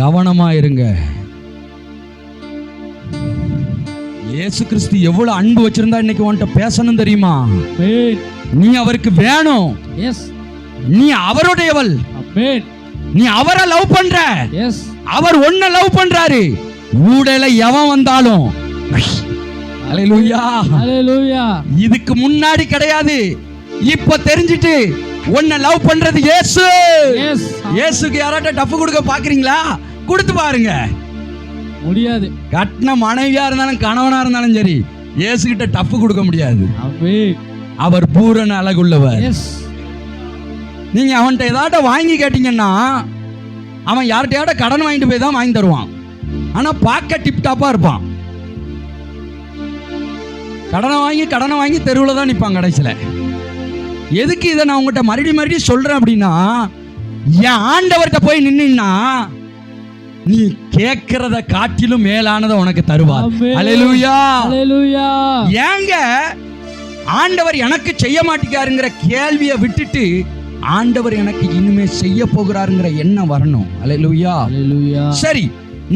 கவனமா இருங்க. இயேசு கிறிஸ்து எவ்வளவு அன்பு வச்சிருந்தா இன்னைக்கு உன்கிட்ட பேசணும் தெரியுமா? ஆமென். நீ அவருக்கு வேணும். எஸ். நீ அவருடையவள். ஆமென். நீ அவரை லவ் பண்ற, எஸ். அவர் உன்னை லவ் பண்றாரு. ஊடல எவன் வந்தாலும் அல்லேலூயா. ஹalleluya. இதுக்கு முன்னாடி கிடையாது, இப்ப தெரிஞ்சிட்டு உன்னை லவ் பண்றது இயேசு. எஸ். இயேசுக்கு யாராட்ட டஃப் கொடுக்க பாக்குறீங்களா? கொடுத்து பாருங்க. முடியாது. கட்டின மனைவியா இருந்தாலும் கணவனா இருந்தாலும் சரி, இயேசு கிட்ட டஃப் கொடுக்க முடியாது. ஆமென். அவர் பூரண அழகுள்ளவர். எஸ். நீங்க அவன்கிட்ட ஏதாட்ட வாங்கி கேட்டீங்கன்னா அவன் யார்கிட்டயாட்ட கடன் வாங்கிட்டு போய் தான் வாங்கி தருவான். ஆனா பார்க்க டிப் டாப்பா இருப்பான். கடனை வாங்கி தெருவில் தான் நிற்பான் கடைசியில். எதுக்கு இதை நான் உங்கள்கிட்ட மறுபடியும் சொல்றேன் அப்படின்னா, என் ஆண்டவர்கிட்ட போய் நின்னா நீ கேட்கிறத காட்டிலும் மேலானதை உனக்கு தருவார். அல்லேலூயா, அல்லேலூயா. ஏங்க ஆண்டவர் எனக்கு செய்ய மாட்டேங்கிறாருங்கிற கேள்வியை விட்டுட்டு ஆண்டவர் எனக்கு இனிமே செய்ய போகிறாருங்கிற எண்ணம் வரணும். அல்லேலூயா, அல்லேலூயா. சரி,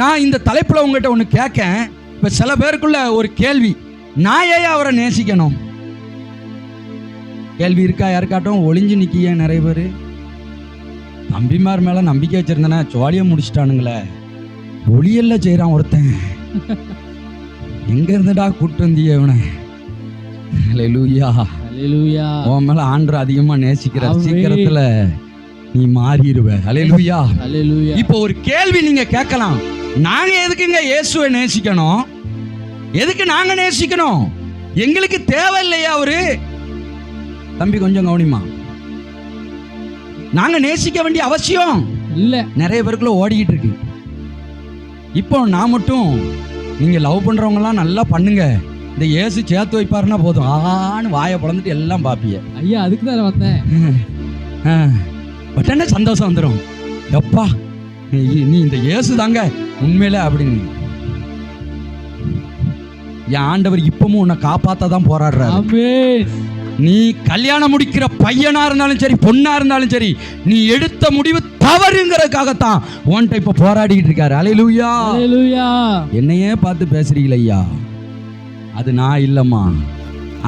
நான் இந்த தலைப்புல உங்ககிட்ட ஒன்று கேட்கேன். இப்போ சில பேருக்குள்ள ஒரு கேள்வி, நான் ஏன் அவரை நேசிக்கணும்? கேள்வி இருக்கா யாருக்காட்டும்? ஒளிஞ்சு நிக்கிய நிறைய பேர். தம்பிமார் மேல நம்பிக்கை வச்சிருந்தேன்னா ஜோலியா முடிச்சிட்டானுங்களே. ஒளியல்ல செய்யறான் ஒருத்தன். எங்க இருந்துடா கூட்டு வந்திய இவனை? அல்லேலூயா, அல்லேலூயா. உன் மேல ஆண்டவர் அதிகமா நேசிக்கிற, சீக்கிரத்துல நீ மாறிடுவ. அல்லேலூயா, அல்லேலூயா. இப்போ ஒரு கேள்வி நீங்க கேட்கலாம், நாங்க எதுக்குங்க இயேசுவை நேசிக்கணும்? எதுக்கு நாங்க நேசிக்கணும்? எங்களுக்கு தேவை இல்லையா அவரு? தம்பி கொஞ்சம் கவனிமா. நாங்க நேசிக்க வேண்டிய அவசியம் இல்ல. நிறைய பேருக்குள்ள ஓடிக்கிட்டு இருக்கு. இப்போ நான் மட்டும், நீங்க லவ் பண்றவங்க எல்லாம் நல்லா பண்ணுங்க, இந்த இயேசு சேர்த்து வைப்பாருன்னா போதும், ஆன்னு வாயை பிளந்துட்டு எல்லாம் பாப்பிய. ஐயா அதுக்கு தான் வந்தேன். பட் என்ன சந்தோஷம் வந்துடும், எப்பா நீ இந்த இயேசு தாங்க உண்மையில அப்படின்னு. என் ஆண்டவர் இப்பவும் உன்னை காப்பாத்தான் போராடுறாரு. ஆமென். நீ கல்யாணம் முடிக்கிற பையனா இருந்தாலும் சரி, பொண்ணா இருந்தாலும் சரி, நீ எடுத்த முடிவு தவறுங்கிறதுக்காகத்தான் உன்கிட்ட இப்ப போராடிட்டு இருக்காரு. அல்லேலூயா, அல்லேலூயா. என்னையே பார்த்து பேசுறீங்களே ஐயா, அது நான் இல்லம்மா,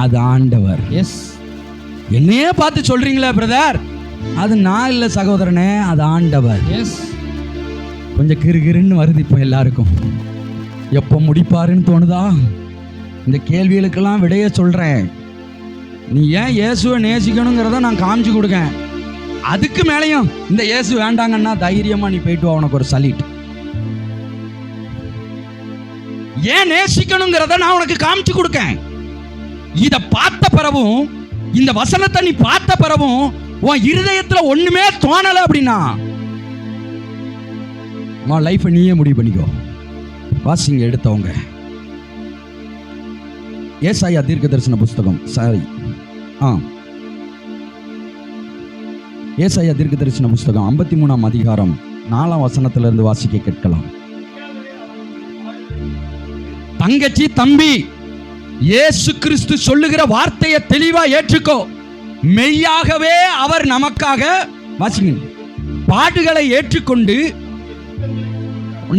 அது ஆண்டவர். எஸ். என்னையே பார்த்து சொல்றீங்களே பிரதர், அது நான் இல்ல சகோதரனே, அது ஆண்டவர். எஸ். கொஞ்சம் கிறுகிறுன்னு வருது இப்போ எல்லாருக்கும். எப்போ முடிப்பாருன்னு தோணுதா? இந்த கேள்விகளுக்கெல்லாம் விடைய சொல்றேன். நீ ஏன் இயேசுவை நேசிக்கணுங்கிறத நான் காமிச்சு கொடுக்கேன். அதுக்கு மேலையும் இந்த இயேசு வேண்டாங்கன்னா தைரியமா நீ போயிட்டு வா, உனக்கு ஒரு சலீட். ஏன் நேசிக்கணுங்கிறத நான் உனக்கு காமிச்சு கொடுக்கேன். இத பார்த்த பிறவும், இந்த வசனத்தை நீ பார்த்த பிறவும் உன் இருதயத்துல ஒண்ணுமே தோணல அப்படின்னா உன் லைஃபை நீயே முடிவு பண்ணிக்கோ. வாசிங்க எடுத்தவங்க. ஏசாயா தீர்க்கதரிசன புஸ்தகம், ஏசாயா தீர்க்கதரிசன புஸ்தகம் 53ஆம் அதிகாரம் 4ஆம் வசனத்திலிருந்து வாசிக்க கேட்கலாம். தங்கச்சி, தம்பி, இயேசு கிறிஸ்து சொல்லுகிற வார்த்தையை தெளிவா ஏற்றுக்கோ. மெய்யாகவே அவர் நமக்காக, வாசிங்க, பாடுகளை ஏற்றுக்கொண்டு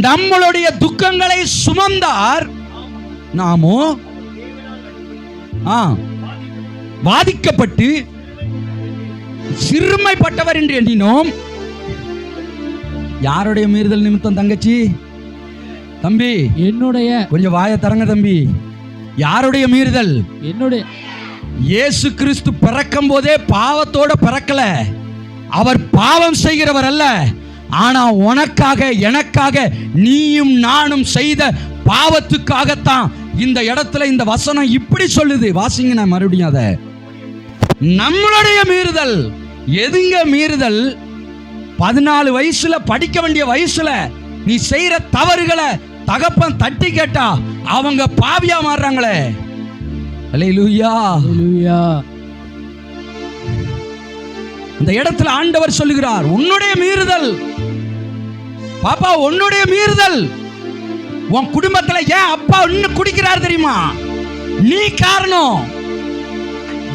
நம்மளுடைய துக்கங்களை சுமந்தார், நாமோ வாதிக்கப்பட்டு சிறுமைப்பட்டவர் என்று எண்ணினோம். யாருடைய மீறுதல் நிமித்தம் தங்கச்சி, தம்பி? என்னுடைய. கொஞ்சம் வாயை தரங்க தம்பி. யாருடைய மீறுதல்? என்னுடைய. இயேசு கிறிஸ்து பிறக்கும் போதே பாவத்தோட பிறக்கல. அவர் பாவம் செய்கிறவர் அல்ல. ஆனா உனக்காக, எனக்காக, நீயும் நானும் செய்த பாவத்துக்காகத்தான் இந்த இடத்துல இந்த வசனம் இப்படி சொல்லுது. வாசிங்க, நான் மறுபடியும் அதை. நம்மளுடைய மீறுதல். எதுங்க மீறுதல்? 14 வயசுல, படிக்க வேண்டிய வயசுல நீ செய்யற தவறுகளை தகப்பன் தட்டி கேட்டா அவங்க பாவியா மாறுறாங்களே. அல்லேலூயா, அல்லேலூயா. இந்த இடத்துல ஆண்டவர் சொல்லுகிறார், உன்னுடைய மீறுதல் பாப்பா, உன்னுடைய மீறுதல். உன் குடும்பத்துல ஏன் அப்பா இன்னும் குடிக்கிறார் தெரியுமா? நீ காரணம்.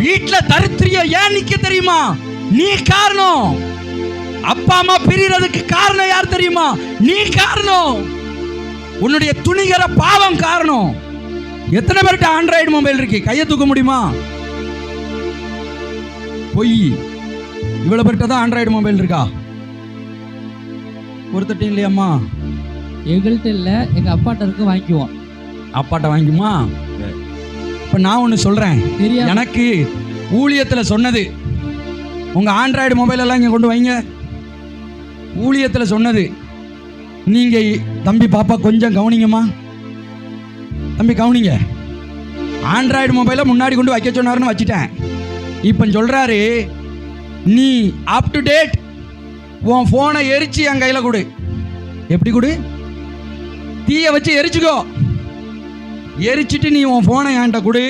வீட்டுல தரித்திரியம் ஏன் நிக்க தெரியுமா? நீ காரணம். அப்பா அம்மா பிரியறதுக்கு காரணம் யார் தெரியுமா? நீ காரணம். உன்னுடைய துணிகர பாவம் காரணம். எத்தனை பேர்கிட்ட ஆண்ட்ராய்டு மொபைல் இருக்கு? கையை தூக்க முடியுமா? பொய். இவ்வளவு பேர்கிட்ட தான் ஆண்ட்ராய்டு மொபைல் இருக்கா? ஒருத்தட்டையும் இல்லையம்மா? எங்கள்கிட்ட இல்ல, எங்க அப்பாட்ட இருக்கு, வாங்கிக்குவோம். அப்பாட்ட வாங்கிக்குமா? இப்ப நான் ஒண்ணு சொல்றேன். எனக்கு ஊழியத்துல சொன்னது, உங்கள் ஆண்ட்ராய்டு மொபைலெல்லாம் இங்கே கொண்டு வைங்க. ஊழியத்தில் சொன்னது, நீங்கள் தம்பி பாப்பா கொஞ்சம் கவனிங்கம்மா, தம்பி கவனிங்க. ஆண்ட்ராய்டு மொபைலை முன்னாடி கொண்டு வைக்க சொன்னாருன்னு வச்சுட்டேன். இப்போ சொல்கிறாரு, நீ அப் டு டேட் உன் ஃபோனை எரிச்சு என் கையில் கொடு. எப்படி கொடு? தீயை வச்சு எரிச்சுக்கோ. எரிச்சிட்டு நீ உன் ஃபோனை என்கிட்ட கொடு.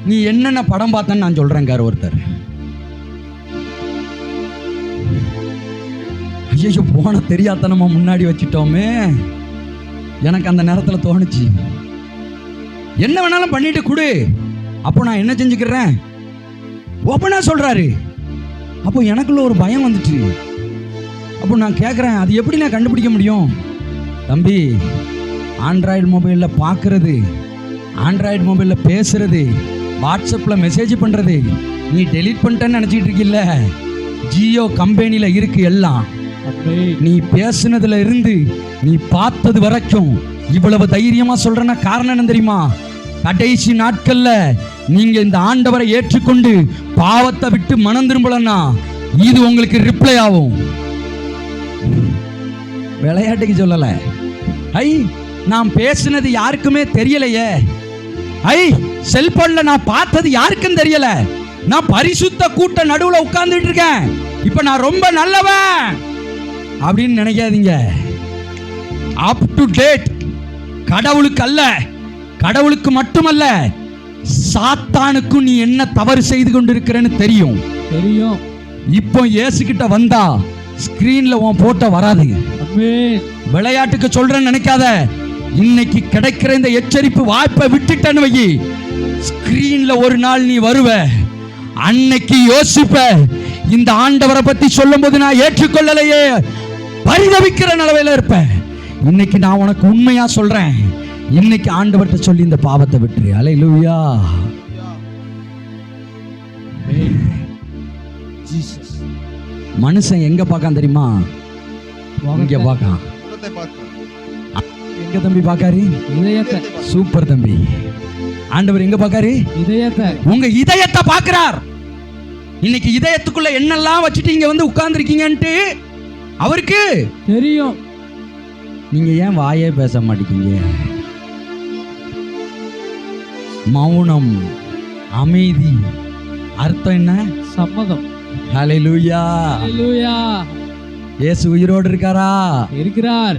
நீ என்னென்ன படம் பார்த்தேன்னு நான் சொல்கிறேங்கார் ஒருத்தர். ஐயோ, போன தெரியாதனமா முன்னாடி வச்சுட்டோமே. எனக்கு அந்த நேரத்தில் தோணுச்சு, என்ன வேணாலும் பண்ணிட்டு கொடு, அப்போ நான் என்ன செஞ்சுக்கிறேன் ஓப்பனா சொல்றாரு. அப்போ எனக்குள்ள ஒரு பயம் வந்துச்சு. அப்போ நான் கேட்குறேன், அது எப்படி நான் கண்டுபிடிக்க முடியும்? தம்பி, ஆண்ட்ராய்டு மொபைலில் பார்க்கறது, ஆண்ட்ராய்டு மொபைலில் பேசுறது, வாட்ஸ்அப்பில் மெசேஜ் பண்ணுறது நீ டெலீட் பண்ணிட்டேன்னு நினச்சிக்கிட்டு இருக்கில்ல, ஜியோ கம்பெனியில் இருக்கு எல்லாம். நீ பேசுனதுல இருந்து நீ பார்த்தது வரைக்கும் இவ்வளவு தைரியமா சொல்றேன்னா காரணம் என்ன தெரியுமா? கடைசி நாட்கள்ல நீங்க இந்த ஆண்டவரை ஏற்றுக்கொண்டு பாவத்தை விட்டு மனம் திரும்பலன்னா இது உங்களுக்கு ரிப்ளை ஆகும். விளையாட்டுக்கு சொல்லல. ஐ, நான் பேசுனது யாருக்குமே தெரியலையே. ஐ, செல்போன்ல நான் பார்த்தது யாருக்கும் தெரியல. நான் பரிசுத்த கூட்ட நடுவுல உட்கார்ந்துட்டு இருக்கேன். இப்ப நான் ரொம்ப நல்லவன் அப்படின்னு நினைக்காதீங்க. Up to date. கடவுளுக்கு அல்ல, கடவுளுக்கு மட்டுமல்ல, சாத்தானுக்கும் நீ என்ன தவறு செய்து கொண்டிருக்கிறன்னு தெரியும். இப்போ இயேசு கிட்ட வந்தா ஸ்கிரீன்ல உன் போட்டோ வராது. விளையாட்டுக்கு சொல்றேன்னு நினைக்காத. இன்னைக்கு கிடைக்கிற இந்த எச்சரிப்பு வாய்ப்பை விட்டுட்டேன்னு வை, ஸ்கிரீன்ல ஒரு நாள் நீ வருவ. அன்னைக்கு யோசிப்ப, இந்த ஆண்டவரை பத்தி சொல்லும் போது நான் ஏற்றுக்கொள்ளலையே, பரிதவிக்கிற நிலவையில இருப்பேன். இன்னைக்கு நான் உனக்கு உண்மையா சொல்றேன், இன்னைக்கு ஆண்டவர்கிட்ட சொல்லி இந்த பாவத்தை விட்டுரு. அல்லேலூயா. மனுஷன் எங்க பார்க்கான் தெரியுமா? இங்க பார்க்கான். எங்க தம்பி பார்க்காரு? இதயத்தை. சூப்பர் தம்பி. ஆண்டவர் எங்க பார்க்காரு? இதயத்தை. உங்க இதயத்தை பார்க்கிறார். இன்னைக்கு இதயத்துக்குள்ள என்னெல்லாம் வச்சுட்டு இங்க வந்து உட்கார்ந்துருக்கீங்கன்ட்டு அவருக்கு தெரியும். நீங்க ஏன் வாயே பேச மாட்டீங்க? மௌனம், அமைதி, அர்த்தம் என்ன? சம்மதம். ஹல்லேலூயா. ஹல்லேலூயா. இயேசு உயிரோடு இருக்காரா? இருக்கிறார்.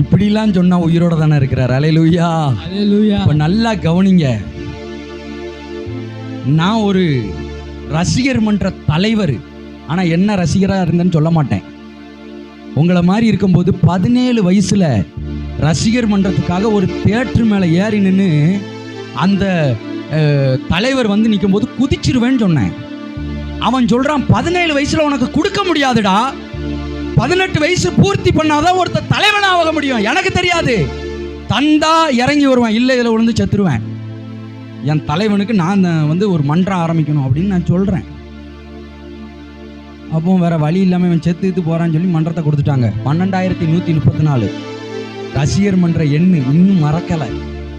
இப்படிலாம் சொன்னா உயிரோட தானே இருக்கிறார். ஹல்லேலூயா. ஹல்லேலூயா. இப்ப நல்லா கவனிங்க. நான் ஒரு ரசிகர் மன்ற தலைவர், ஆனா என்ன ரசிகரா இருந்தேன்னு சொல்ல மாட்டேன். உங்களை மாதிரி இருக்கும்போது 17 வயசுல ரசிகர் மன்றத்துக்காக ஒரு தியேட்டர் மேல ஏறி நின்று அந்த தலைவர் வந்து நிற்கும் போது குதிச்சிருவேன்னு சொன்னேன். அவன் சொல்றான், 17 வயசுல உனக்கு கொடுக்க முடியாதுடா, 18 வயசு பூர்த்தி பண்ணாதான் ஒருத்தர் தலைவனாக முடியும். எனக்கு தெரியாது, தந்தா இறங்கி வருவேன், இல்லை இதில் விழுந்து செத்துருவேன். என் தலைவனுக்கு நான் வந்து ஒரு மன்றம் ஆரம்பிக்கணும் அப்படின்னு நான் சொல்றேன். அப்போ வேற வழி இல்லாமல் இவன் செத்து போறான்னு சொல்லி மன்றத்தை கொடுத்துட்டாங்க. 12134 ரசிகர் மன்ற எண்ணு இன்னும் மறக்கலை.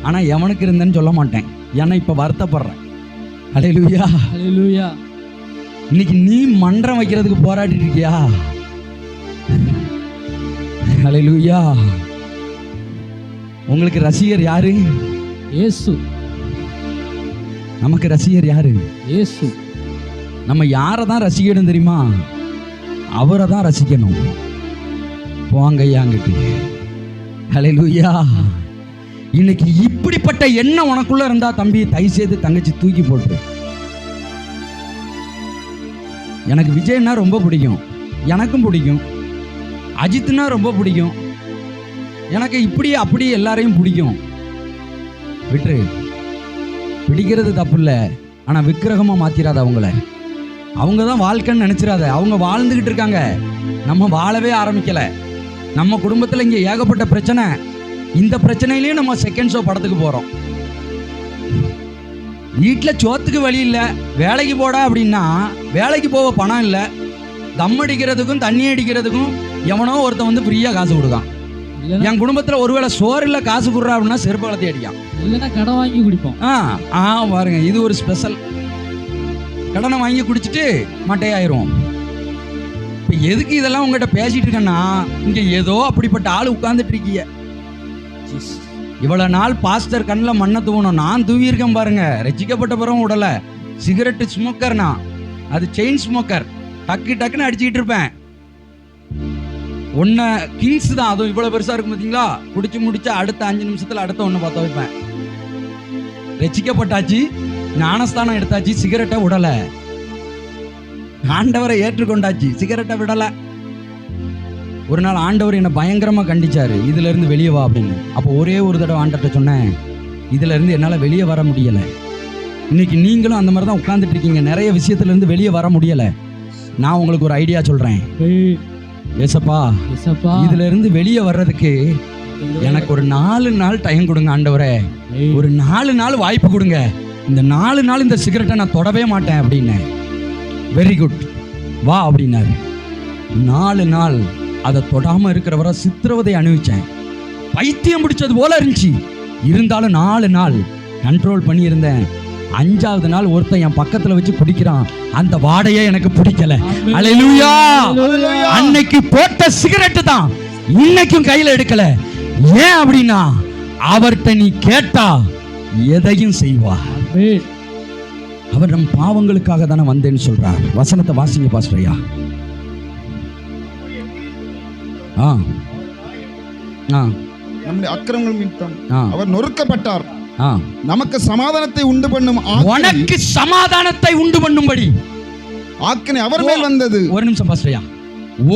ஆனால் எவனுக்கு இருந்தேன்னு சொல்ல மாட்டேன், ஏன்னா இப்போ வருத்தப்படுறேன். ஹல்லேலூயா. ஹல்லேலூயா. இன்னைக்கு நீ மன்றம் வைக்கிறதுக்கு போராடிட்டு இருக்கியா? ஹல்லேலூயா. உங்களுக்கு ரசிகர் யாரு? இயேசு. நமக்கு ரசிகர் யாரு? இயேசு. நம்ம யாரை தான் ரசிக்கணும் தெரியுமா? அவரை தான் ரசிக்கணும். போங்க அங்கிட்டு. ஹல்லேலூயா. இன்னைக்கு இப்படிப்பட்ட எண்ணம் உனக்குள்ள இருந்தா தம்பி, தயவு செய்து தங்கச்சி தூக்கி போட்டு. எனக்கு விஜய்னா ரொம்ப பிடிக்கும், எனக்கும் பிடிக்கும். அஜித்னா ரொம்ப பிடிக்கும், எனக்கு இப்படி அப்படி எல்லாரையும் பிடிக்கும். விட்டு பிடிக்கிறது தப்பு இல்லை, ஆனால் விக்கிரகமா மாத்திராத அவங்கள. அவங்க தான் வாழ்க்கைன்னு நினைச்சிடாத. அவங்க வாழ்ந்துகிட்டு இருக்காங்க, நம்ம வாழவே ஆரம்பிக்கல. நம்ம குடும்பத்தில் இங்கே ஏகப்பட்ட பிரச்சனை. இந்த பிரச்சனையிலேயே நம்ம செகண்ட் ஷோ படத்துக்கு போகிறோம். வீட்டில் சோத்துக்கு வழி இல்லை, வேலைக்கு போடா அப்படின்னா வேலைக்கு போக பணம் இல்லை. தம் அடிக்கிறதுக்கும் தண்ணி அடிக்கிறதுக்கும் எவனோ ஒருத்தன் வந்து ஃப்ரீயாக காசு கொடுக்கான். என் குடும்பத்தில் ஒருவேளை சோறு இல்லை காசு கொடுறா அப்படின்னா செருப்பு வளர்த்தி அடிக்கான், இல்லைன்னா கடை வாங்கி குடிப்போம். பாருங்க, இது ஒரு ஸ்பெஷல். கடனை வாங்கி குடிச்சிட்டு மட்டையாயிரும். இப்போ எதுக்கு இதெல்லாம் உங்ககிட்ட பேசிட்டு இருக்கேன்னா, இங்கே ஏதோ அப்படிப்பட்ட ஆள் உட்கார்ந்துட்டு இருக்கீங்க. இவ்வளோ நாள் பாஸ்டர் கண்ணில் மண்ணை தூவணும், நான் தூவியிருக்கேன் பாருங்க. ரசிக்கப்பட்ட பிறகும் விடலை. சிகரெட்டு ஸ்மோக்கர்னா, அது செயின் ஸ்மோக்கர். டக்கு டக்குன்னு அடிச்சுக்கிட்டு இருப்பேன். ஒன்றை கிங்ஸ் தான், அதுவும் இவ்வளோ பெருசாக இருக்கும் பார்த்தீங்களா. குடிச்சு முடிச்சா அடுத்த 5 நிமிஷத்தில் அடுத்த ஒன்று பார்த்து வைப்பேன். ரசிக்கப்பட்டாச்சு, ஞானஸ்தானம் எடுத்தாச்சு, சிகரெட்டை விடலை. ஆண்டவரை ஏற்றுக்கொண்டாச்சு, சிகரெட்டை விடலை. ஒரு நாள் ஆண்டவர் என்னை பயங்கரமாக கண்டிச்சாரு, இதுல இருந்து வெளியே வா அப்படின்னு. அப்போ ஒரே ஒரு தடவை ஆண்டவர்கிட்ட சொன்னேன், இதுல இருந்து என்னால் வெளியே வர முடியலை. இன்னைக்கு நீங்களும் அந்த மாதிரி தான் உட்கார்ந்துட்டு இருக்கீங்க, நிறைய விஷயத்துல இருந்து வெளியே வர முடியலை. நான் உங்களுக்கு ஒரு ஐடியா சொல்றேன். ஏசப்பா, இதுல இருந்து வெளியே வர்றதுக்கு எனக்கு ஒரு 4 நாள் டைம் கொடுங்க ஆண்டவரே. ஒரு 4 நாள் வாய்ப்பு கொடுங்க. இந்த 4 நாள் இந்த சிகரெட்டை நான் தொடவே மாட்டேன் அப்படின்னு. வெரி குட், வா அப்படின்னாரு. 4 நாள் அதை தொடாம இருக்கிறவரை சித்திரவதை அனுபவிச்சேன். பைத்தியம் பிடிச்சது போல இருந்துச்சு. இருந்தாலும் 4 நாள் கண்ட்ரோல் பண்ணியிருந்தேன். 5ஆவது நாள் ஒருத்தன் என் பக்கத்துல வச்சு குடிக்கிறான். அந்த வாடையே எனக்கு பிடிக்கல. அல்லேலூயா. அன்னைக்கு போட்ட சிகரெட்டு தான் இன்னைக்கும் கையில எடுக்கல. ஏன் அப்படின்னா, அவர்கிட்ட நீ கேட்டா எதையும் செய்வார். அவர் நம் பாவங்களுக்காக தானே வந்தேன்னு சொல்றார். வசனத்தை வாசிங்க பாஸ்டர் ஐயா. நம்முடைய அக்கிரமங்கள் நிமித்தம் அவர் நொறுக்கப்பட்டார், நமக்கு சமாதானத்தை உண்டு பண்ணும் உனக்கு சமாதானத்தை உண்டு பண்ணும்படி ஆக்கினை அவர் மேல் வந்தது. ஒரு நிமிஷம் பாஸ்டர் ஐயா.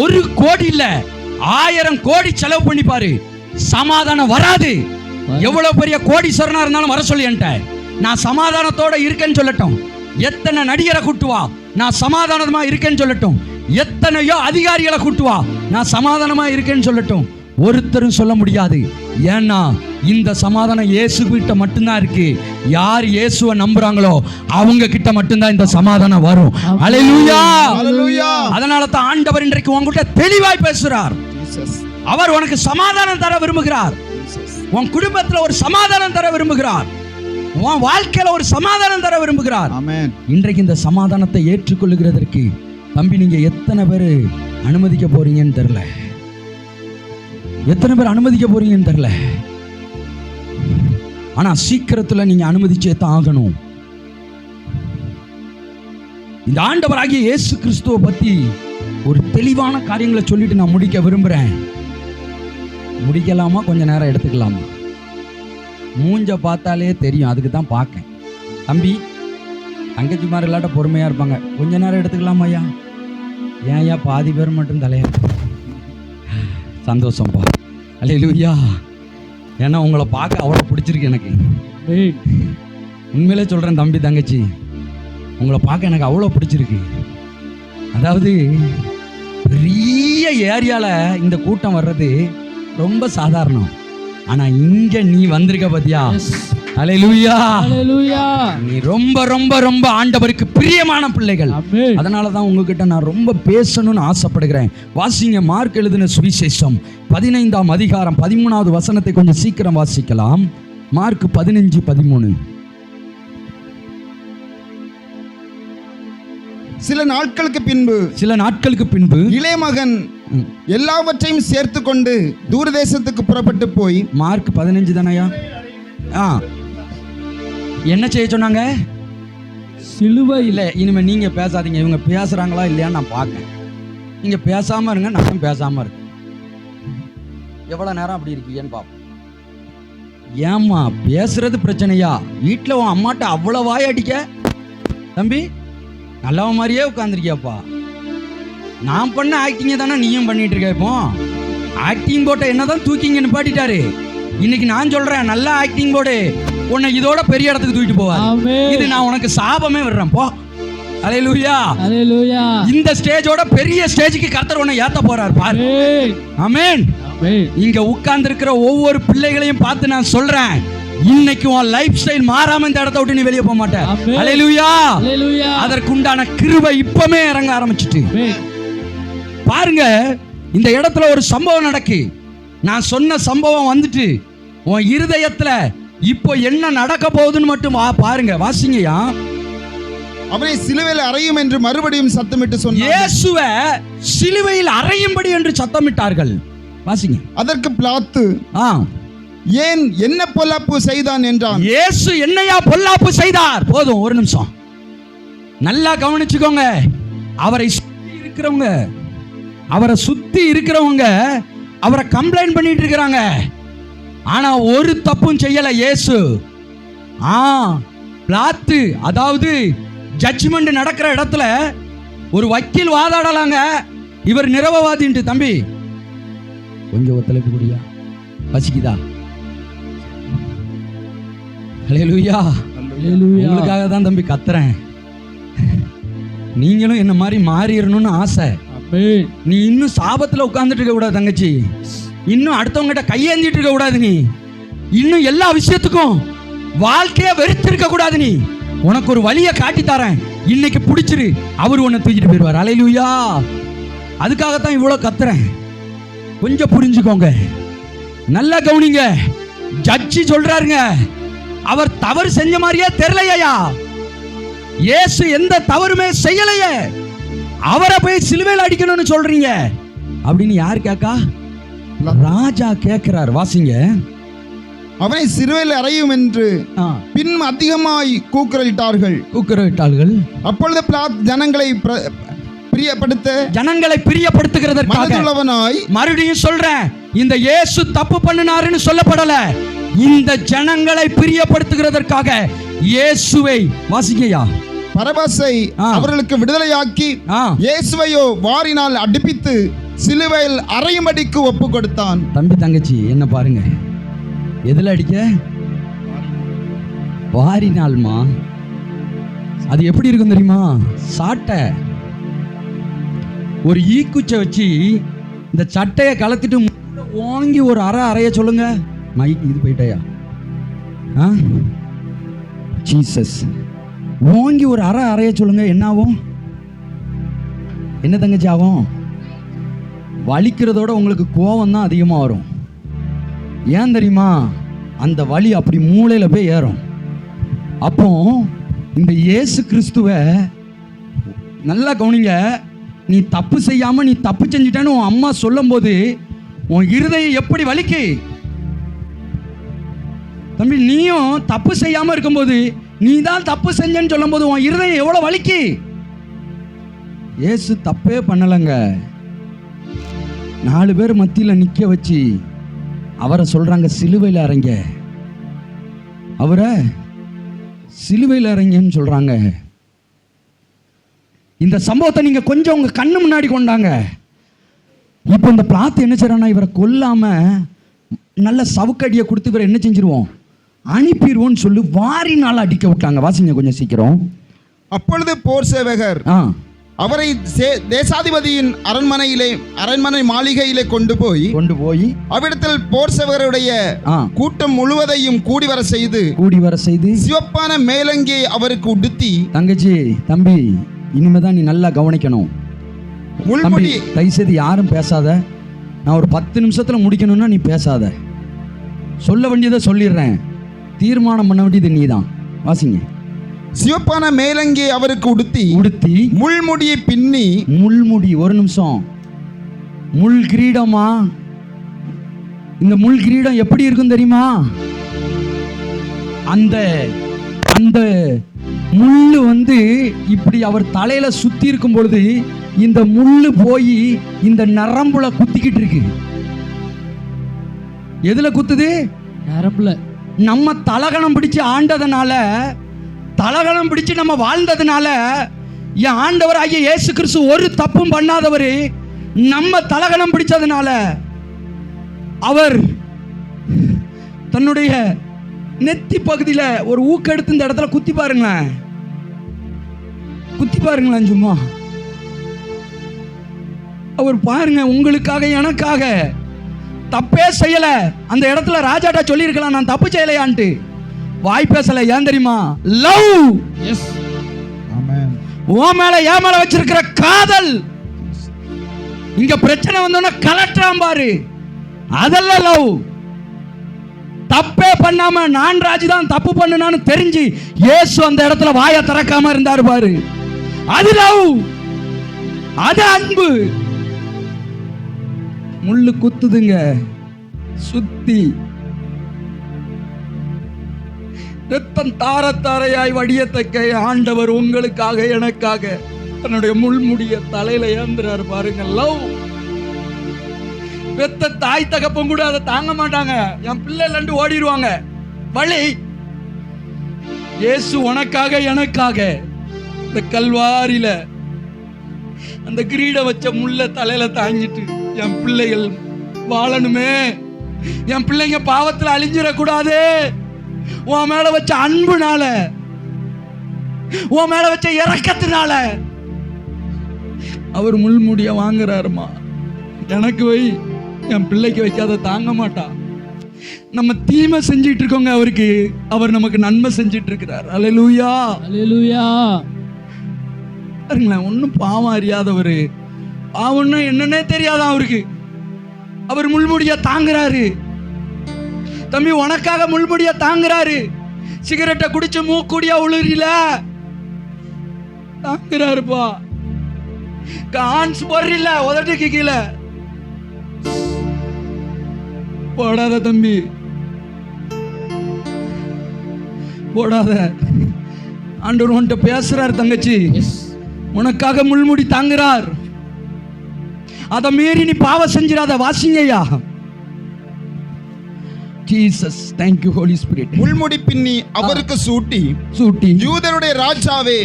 1 கோடி இல்ல, 1000 கோடி செலவு பண்ணி பாரு, சமாதானம் வராது. எவ்வளவு பெரிய கோடீஸ்வரனா இருந்தாலும் வர சொல்லி நான் சமாதானத்தோட இருக்கேன்னு சொல்லட்டும். எத்தனை நடிகரை கூட்டுவா, நான் சமாதானமா இருக்கேன்னு சொல்லட்டும். எத்தனையோ அதிகாரிகளை கூட்டுவா, நான் சமாதானமா இருக்கேன்னு சொல்லட்டும். ஒருத்தரும் சொல்ல முடியாது. ஏன்னா இந்த சமாதானம் இயேசு கிட்ட மட்டும்தான் இருக்கு. யார் இயேசுவை நம்புறாங்களோ அவங்க கிட்ட மட்டும்தான் இந்த சமாதானம் வரும். அல்லேலூயா. அதனால தான் ஆண்டவர் இன்றைக்கு உங்ககிட்ட தெளிவாய் பேசுறார். அவர் உனக்கு சமாதானம் தர விரும்புகிறார். உன் குடும்பத்துல ஒரு சமாதானம் தர விரும்புகிறார். உன் வாழ்க்கையில ஒரு சமாதானம் தர விரும்புகிறார். இன்றைக்கு இந்த சமாதானத்தை ஏற்றுக்கொள்ளுகிறதற்கு தம்பி நீங்க எத்தனை பேர் அனுமதிக்க போறீங்கன்னு தெரியல. எத்தனை பேர் அனுமதிக்க போறீங்கன்னு தெரியல. ஆனா சீக்கிரத்துல நீங்க அனுமதிச்சே தான் ஆகணும். இந்த ஆண்டவராகிய இயேசு கிறிஸ்துவை பத்தி ஒரு தெளிவான காரியங்களை சொல்லிட்டு நான் முடிக்க விரும்புறேன். முடிக்கலாமா, கொஞ்ச நேரம் எடுத்துக்கலாமா? மூஞ்ச பார்த்தாலே தெரியும், அதுக்கு தான் பார்க்கேன். தம்பி தங்கச்சி மாதிரி இல்லாட்ட பொறுமையா இருப்பாங்க. கொஞ்ச நேரம் எடுத்துக்கலாமா ஐயா? ஏன் ஐயா பாதி பேர் மட்டும் தலையா? சந்தோஷம்பா. அல்லேலூயா. ஏன்னா உங்களை பார்க்க அவ்வளோ பிடிச்சிருக்கு எனக்கு. உண்மையிலே சொல்கிறேன் தம்பி தங்கச்சி, உங்களை பார்க்க எனக்கு அவ்வளோ பிடிச்சிருக்கு. அதாவது பெரிய ஏரியாவில் இந்த கூட்டம் வர்றது ரொம்ப சாதாரணம். ஆனால் இங்கே நீ வந்திருக்க பார்த்தியா? அல்லேலூயா. நீ ரொம்ப ரொம்ப ரொம்ப ஆண்டவருக்கு பிரியமான பிள்ளைகள். அதனால தான் உங்ககிட்ட நான் ரொம்ப பேசணும்னு ஆசைப்படுகிறேன். வாசிங்க மார்க் எழுதின சுவிசேஷம் 15ஆம் அதிகாரம் 13வது வசனத்தை கொஞ்சம் சீக்கிரம் வாசிக்கலாம். மார்க் 15:13. சில நாட்களுக்கு பின்பு இளைய மகன் எல்லாவற்றையும் சேர்த்து கொண்டு தூரதேசத்துக்கு புறப்பட்டு போய். மார்க் 15 தானையா? என்ன செய்ய சொன்னாங்க? சிலுவை இல்லை. இனிமே நீங்க பேசாதீங்க. இவங்க பேசுறாங்களா இல்லையான்னு நான் பார்க்கேன். நீங்க பேசாம இருங்க, நானும் பேசாம இருக்கேன். எவ்வளவு நேரம் அப்படி இருக்கீங்கன்னு பார்ப்போம். ஏம்மா பேசுறது பிரச்சனையா? வீட்டில் உன் அம்மாட்ட அவ்வளோ வாய் அடிக்க தம்பி நல்லவ மாதிரியே உட்காந்துருக்கியாப்பா. நான் பண்ண ஆக்டிங்க தானே நீயும் பண்ணிட்டு இருக்க. இப்போ ஆக்டிங் போட்ட என்னதான் தூக்கிங்க நிப்பாட்டிட்டாரு. இன்னைக்கு நான் சொல்றேன், நல்லா ஆக்டிங் போடு, உன்னை இதோட பெரிய இடத்துக்கு தூக்கிட்டு போவாரு. இது நான் உனக்கு சாபமே விடுறேன் போ. அல்லேலூயா. அல்லேலூயா. இந்த ஸ்டேஜோட பெரிய ஸ்டேஜுக்கு கர்த்தர் உன்னை ஏத்த போறார் பாரு. ஆமென். இங்க உட்கார்ந்து இருக்கிற ஒவ்வொரு பிள்ளைகளையும் பார்த்து நான் சொல்றேன், இன்னைக்கு உன் லைஃப் ஸ்டைல் மாறாம இந்த இடத்த விட்டு நீ வெளியே போக மாட்ட. அல்லேலூயா. அல்லேலூயா. அதற்குண்டான கிருபை இப்பமே இறங்க ஆரம்பிச்சிட்டு பாருங்க. இந்த இடத்துல ஒரு சம்பவம் நடக்கு. நான் சொன்ன சம்பவம் வந்துட்டு உன் இருதயத்துல இப்போ என்ன நடக்க போகுதுன்னு மட்டும் பாருங்க. வாசிங்கயா. அவனை சிலுவையில் அறையும் என்று மறுபடியும் சத்தமிட்டு சொன்னார். இயேசுவை சிலுவையில் அறையும்படி என்று சத்தமிட்டார்கள். வாசிங்க. அதற்கு பிலாத்து, ஏன் என்ன பொல்லாப்பு செய்தான் என்றான். இயேசு என்னையா பொல்லாப்பு செய்தார்? போதும், ஒரு நிமிஷம் நல்லா கவனிச்சுக்கோங்க. அவரை சுத்தி இருக்கிறவங்க அவரை கம்ப்ளைண்ட் பண்ணிட்டு இருக்கிறாங்க. ஆனா ஒரு தப்பும் செய்யல இயேசு. பிலாத்து, அதாவது ஜட்ஜ்மெண்ட் நடக்கிற இடத்துல ஒரு வக்கீல் வாதாடலாங்க, இவர் நிரபவாதின்ட்டு. தம்பி கொஞ்சம் ஒத்துழைப்பு கூடியா? பசிக்குதா? ஹல்லேலூயா. உங்களுக்காக தான் தம்பி கத்துறேன். நீங்களும் என்ன மாதிரி மாறிடணும்னு ஆசை. நீ இன்னும் சாபத்துல உட்கார்ந்துட்டு இருக்க கூடாது தங்கச்சி. இன்னும் அடுத்தவங்கிட்ட கையேந்திட்டு இருக்க கூடாது. நீ இன்னும் எல்லா விஷயத்துக்கும் வாழ்க்கைய வெறுத்திருக்க கூடாது. நீ உனக்கு ஒரு வழியை காட்டி தரேன், இன்னைக்கு பிடிச்சிரு, அவர் உன்னை தூக்கிட்டு போயிடுவார். ஹல்லேலூயா. அதுக்காகத்தான் இவ்வளவு கத்துறேன். கொஞ்சம் புரிஞ்சுக்கோங்க, நல்லா கவனிங்க. ஜட்ஜி சொல்றாருங்க, அவர் தவறு செஞ்ச மாதிரியே தெரியலையா? இயேசு எந்த தவறுமே செய்யலையே, அவரை போய் சிலுவையில் அடிக்கணும்னு சொல்றீங்க அப்படின்னு யார் கேட்கா? ராஜா கேட்கிறார். வாசிங்க. அவனை சிலுவையில் அறையும் என்று பின் அதிகமாய் கூக்குரலிட்டார்கள். அப்பொழுது பிலாத்து ஜனங்களை பிரியப்படுத்துகிறதற்காக மறுபடியும் சொல்றேன், இந்த இயேசு தப்பு பண்ணினாருன்னு சொல்லப்படல, இந்த ஜனங்களை பிரியப்படுத்துகிறதற்காக இயேசுவை, வாசிக்கையா, பரபாசை அவர்களுக்கு விடுதலையாக்கி இயேசுவையோ வாரினால் அடிப்பித்து சிலுவையில் அறையும்படிக்கு ஒப்பு கொடுத்தான். தம்பி தங்கச்சி என்ன பாருங்க, எதுல அடிக்க? வாரினால்மா. அது எப்படி இருக்கும் தெரியுமா? சாட்டை, ஒரு ஈக்குச்சை வச்சு இந்த சட்டையை கலத்திட்டு வாங்கி ஒரு அறைய சொல்லுங்க. மைக் இது போயிட்டாயா? ஜீசஸ், வாங்கி ஒரு அறைய சொல்லுங்க. என்ன ஆகும்? என்ன தங்கச்சி ஆகும்? வலிக்கிறதோட உங்களுக்கு கோபம் தான் அதிகமாக வரும். ஏன் தெரியுமா? அந்த வலி அப்படி மூளையில் போய் ஏறும். அப்போ இந்த இயேசு கிறிஸ்துவை நல்லா கவனிங்க. நீ தப்பு செய்யாம நீ தப்பு செஞ்சிட்டேன்னு உன் அம்மா சொல்லும் போது உன் இருதயம் எப்படி வலிக்கு? தம்பி, நீயும் தப்பு செய்யாம இருக்கும்போது நீ தான் தப்பு செஞ்சேன்னு சொல்லும் போது உன் இருதயம் எவ்வளவு வலிக்கு? இயேசு தப்பே பண்ணலங்க. 4 பேர் மத்தியில் நிக்க வச்சு அவரை சொல்றாங்க சிலுவையில் இறங்க, அவரை சிலுவையில் இறங்கன்னு சொல்றாங்க. இந்த சம்பவத்தை நீங்க கொஞ்சம் உங்க கண்ணு முன்னாடி கொண்டாங்க. இப்போ இந்த பிலாத்து என்ன செய்யறானா, இவரை கொல்லாம நல்ல சவுக்கடியை கொடுத்து இவரை என்ன செஞ்சிருவோம், அனுப்பிடுவோன்னு சொல்லி வாரினால் அடிக்க விட்டாங்க. வாசிங்க கொஞ்சம் சீக்கிரம். அப்பொழுது போர் சேவகர் அவரை தேசாதிபதியின் அரண்மனை மாளிகையிலே கொண்டு போய் அவ்விடத்தில் போர் சேவகருடைய கூட்டம் முழுவதையும் கூடி வர செய்து சிவப்பான மேலங்கியை அவருக்கு உடுத்தி. தங்கச்சி, தம்பி, இனிமேதான் நீ நல்லா கவனிக்கணும். தயவுசெய்து யாரும் பேசாத. நான் ஒரு 10 நிமிஷத்துல முடிக்கணும்னா நீ பேசாத. சொல்ல வேண்டியதை சொல்லிடுறேன். தீர்மானம் பண்ண வேண்டியது நீதான். வாசிங்க. சிவப்பான மேலங்கி அவருக்கு உடுத்தி முள்முடியை பின்னி. முள்முடி, ஒரு நிமிஷம். முள் கிரீடமா? இந்த முள் கிரீடம் எப்படி இருக்கும் தெரியுமா? அந்த அந்த முள்ளு இப்படி அவர் தலையில சுத்தி இருக்கும் பொழுது இந்த முள்ளு போய் இந்த நரம்புல குத்திக்கிட்டு இருக்கு. எதுல குத்துது? நரம்புல. நம்ம தலகணம் பிடிச்சு ஆண்டதுனால, தலகணம் பிடிச்சு நம்ம வாழ்ந்ததுனால, என் ஆண்டவர் ஆகிய இயேசு கிறிஸ்து ஒரு தப்பும் பண்ணாதவர், நம்ம தலகணம் பிடிச்சதுனால அவர் தன்னுடைய நெத்தி பகுதியில ஒரு ஊக்கெடுத்து இந்த இடத்துல குத்தி பாருங்களேன், குத்தி பாருங்களேன் சும்மா. அவர் பாருங்க, உங்களுக்காக எனக்காக தப்பே செய்யல. அந்த இடத்துல ராஜாட்டா சொல்லி இருக்கலாம் நான் தப்பு செய்யலையான்ட்டு, வாய் பேசல. ஏன் தெரியுமா? லவ். எஸ், ஆமென். உன் மேல என் மேல வச்சிருக்கிற காதல். இங்க பிரச்சனை வந்தோன்னா கலட்டுறான் பாரு, அதெல்லாம் லவ். தப்பே பண்ணாம நான்ராஜ் தான் தப்பு பண்ணுனான்னு தெரிஞ்சு இயேசு அந்த இடத்துல வாயை திறக்காம இருந்தாரு பாரு. அது லவ், அது அன்பு. முள்ளு குத்துதுங்க சுத்தி, ரத்தம் தார தாரையாய் வடியத்தக்க ஆண்டவர் உங்களுக்காக எனக்காக தன்னுடைய முள்முடிய தலையில ஏந்துறாரு பாருங்க. லவ். பெத்த தாய் தகப்பன் கூட அதை தாங்க மாட்டாங்க, என் பிள்ளைலண்டு ஓடிடுவாங்க. வழி இயேசு உனக்காக எனக்காக இந்த கல்வாரியில அந்த கிரீட வச்ச முள்ள தலையில தாங்கிட்டு, என் பிள்ளைகள் வாழணுமே, என் பிள்ளைங்க பாவத்துல அழிஞ்சிடக்கூடாது, உன் மேல வச்ச அன்புனால, உன் மேல வச்ச இரக்கத்தினால அவர் முள்முடிய வாங்குறாருமா. எனக்கு வை, என் பிள்ளைக்கு வைக்காத தாங்க மாட்டா. நம்ம தீமை செஞ்சிட்டு இருக்கோங்க, அவருக்கு அவர் நமக்கு நன்மை செஞ்சிட்டு இருக்கிறார். அல்லேலூயா, அல்லேலூயா. பாருங்களேன், ஒன்னும் பாவம் அறியாதவர், பாவம்னா என்னன்னே தெரியாதான் அவருக்கு. அவர் முள்முடிய தாங்குறாரு. தம்பி, உனக்காக முள்முடிய தாங்குறாரு. சிகரெட்டை குடிச்சு மூக்குடியா உளுறில தாங்குறாருப்பா. கான்ஸ் போடுறில்ல உதட்டுக்கு கீழே போடாத தம்பி, போடாத. ஆண்டவர் உன்கிட்ட பேசுறார் தங்கச்சி, உனக்காக முள்முடி தாங்குறார். அதை மீறி நீ பாவம் செஞ்சிடாத. வாசிங்கய்யா. Jesus, thank you holy spirit. முள்முடி பின்னி அவருக்கு சூட்டி யூதருடைய ராஜாவே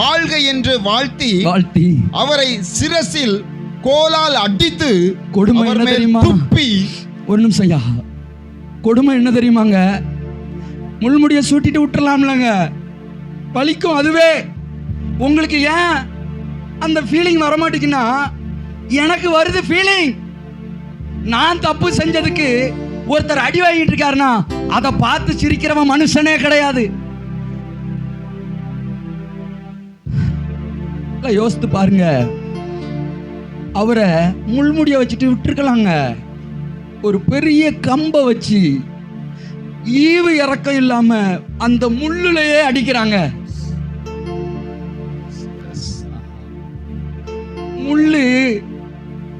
வாழ்க என்று வாழ்த்தி அவரை சிரசில் கோலால் அடித்து கொடுமை என்ன தெரியுமா? துப்பி. ஒரு நிமிஷம் ஐயா, கொடுமை என்ன தெரியுமாங்க? முள்முடிய சூட்டிட்டு விட்டுறலாம்லங்க, பலிக்கும். அதுவே உங்களுக்கு ஏன் அந்த ஃபீலிங் வரமாட்டேங்குன்னா, எனக்கு வருது ஃபீலிங். நான் தப்பு செஞ்சதுக்கு ஒருத்தர் அடி வாங்கிட்டு இருக்காருன்னா அதை பார்த்து சிரிக்கிறவன் மனுஷனே கிடையாது. யோசித்து பாருங்க, அவரை முள்முடிய வச்சுட்டு விட்டுருக்கலாங்க. ஒரு பெரிய கம்பை வச்சு ஈவு இறக்கம் இல்லாம அந்த முள்ளுலயே அடிக்கிறாங்க. முள்ளு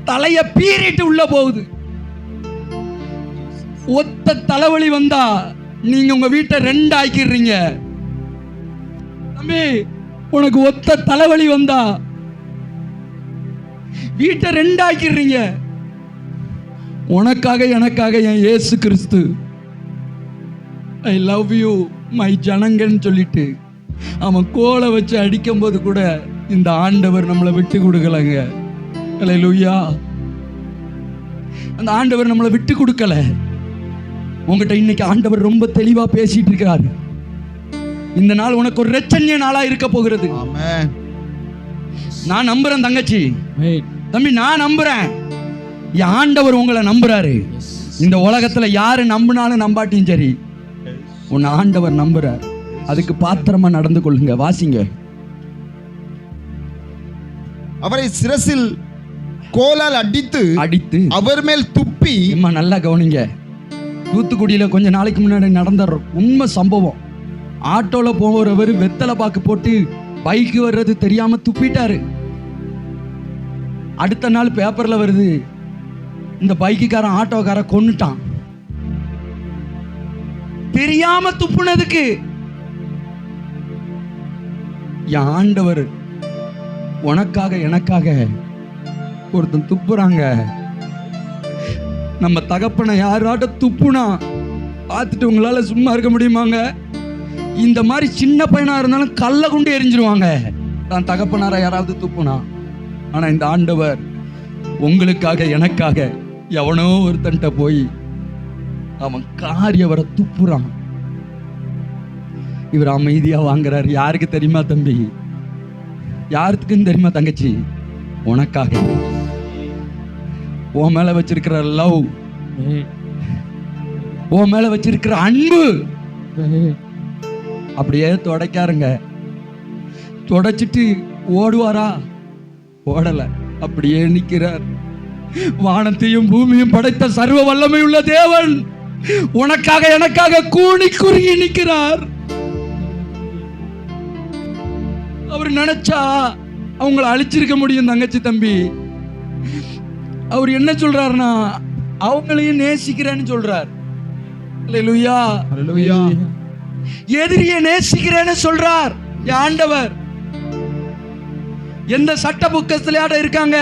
தலைய பீறிட்டு உள்ள போகுது. ஒத்த தலைவலி வந்தா நீங்க உங்க வீட்டை 2 ஆக்கிடுறீங்க. தம்பி, உனக்கு ஒத்த தலைவலி வந்தா வீட்டை 2 ஆக்கிடுறீங்க. உனக்காக எனக்காக என் இயேசு கிறிஸ்து ஐ லவ் யூ மை ஜனங்கன்னு சொல்லிட்டு அவன் கோலை வச்சு அடிக்கும் போது கூட இந்த ஆண்டவர் நம்மளை விட்டு கொடுக்கலங்க. அல்லேலூயா. அந்த ஆண்டவர் நம்மளை விட்டு கொடுக்கல. உங்ககிட்ட இன்னைக்கு ஆண்டவர் ரொம்ப தெளிவா பேசிட்டு இருக்கிறார். இந்த நாள் உனக்கு ஒரு இரட்சணிய நாளா இருக்க போகிறது. நான் நம்புறேன் தங்கச்சி, தம்பி, நான் நம்புறேன். என் ஆண்டவர் உங்களை நம்புறாரு. இந்த உலகத்துல யாரு நம்பினாலும் நம்பாட்டியும் சரி, உன் ஆண்டவர் நம்புறார். அதுக்கு பாத்திரமா நடந்து கொள்ளுங்க. வாசிங்க. அவரை சிரசில் கோலால் அடித்து அவர் மேல் துப்பி. நல்லா கவனிங்க. தூத்துக்குடியில கொஞ்ச நாளைக்கு முன்னாடி நடந்த உண்மை சம்பவம். ஆட்டோல போறவர் வெத்தலை பாக்கு போட்டு பைக்கு வர்றது தெரியாம துப்பிட்டாரு. அடுத்த நாள் பேப்பர்ல வருது, இந்த பைக்குக்காரன் ஆட்டோக்கார கொன்னுட்டான். தெரியாம துப்புனதுக்கு. என் ஆண்டவர் உனக்காக எனக்காக ஒருத்தன் துப்புறாங்க. நம்ம தகப்பனை யாராட்ட துப்புனா பார்த்துட்டு உங்களால சும்மா இருக்க முடியுமாங்க? இந்த மாதிரி சின்ன பையனா இருந்தாலும் கல்ல கொண்டு எரிஞ்சிருவாங்க தான் தகப்பனார யாராவது துப்புனா. ஆனா இந்த ஆண்டவர் உங்களுக்காக எனக்காக எவனோ ஒருத்தன்ட்ட போய் அவன் காரியவரை துப்புறான். இவர் அமைதியா வாங்குறாரு. யாருக்கு தெரியுமா தம்பி? யாருக்குன்னு தெரியுமா தங்கச்சி? உனக்காக. உன் மேல வச்சிருக்கிற லவ், உன் மேல வச்சிருக்கிற அன்பு அப்படியே துடைக்காருங்க. துடைச்சிட்டு ஓடுவாரா? ஓடல, அப்படியே நிற்கிறார். வானத்தையும் பூமியும் படைத்த சர்வ வல்லமை உள்ள தேவன் உனக்காக எனக்காக கூணி குறுகி நிற்கிறார். அவர் நினைச்சா அவங்கள அழிச்சிருக்க முடியும் தங்கச்சி தம்பி. அவர் என்ன சொல்றாருன்னா அவங்களையும் நேசிக்கிறேன்னு சொல்றார். அல்லேலூயா, அல்லேலூயா. எதிரியை நேசிக்கிறேன்னு சொல்றார் ஆண்டவர். எந்த சட்ட புக்கத்திலாட இருக்காங்க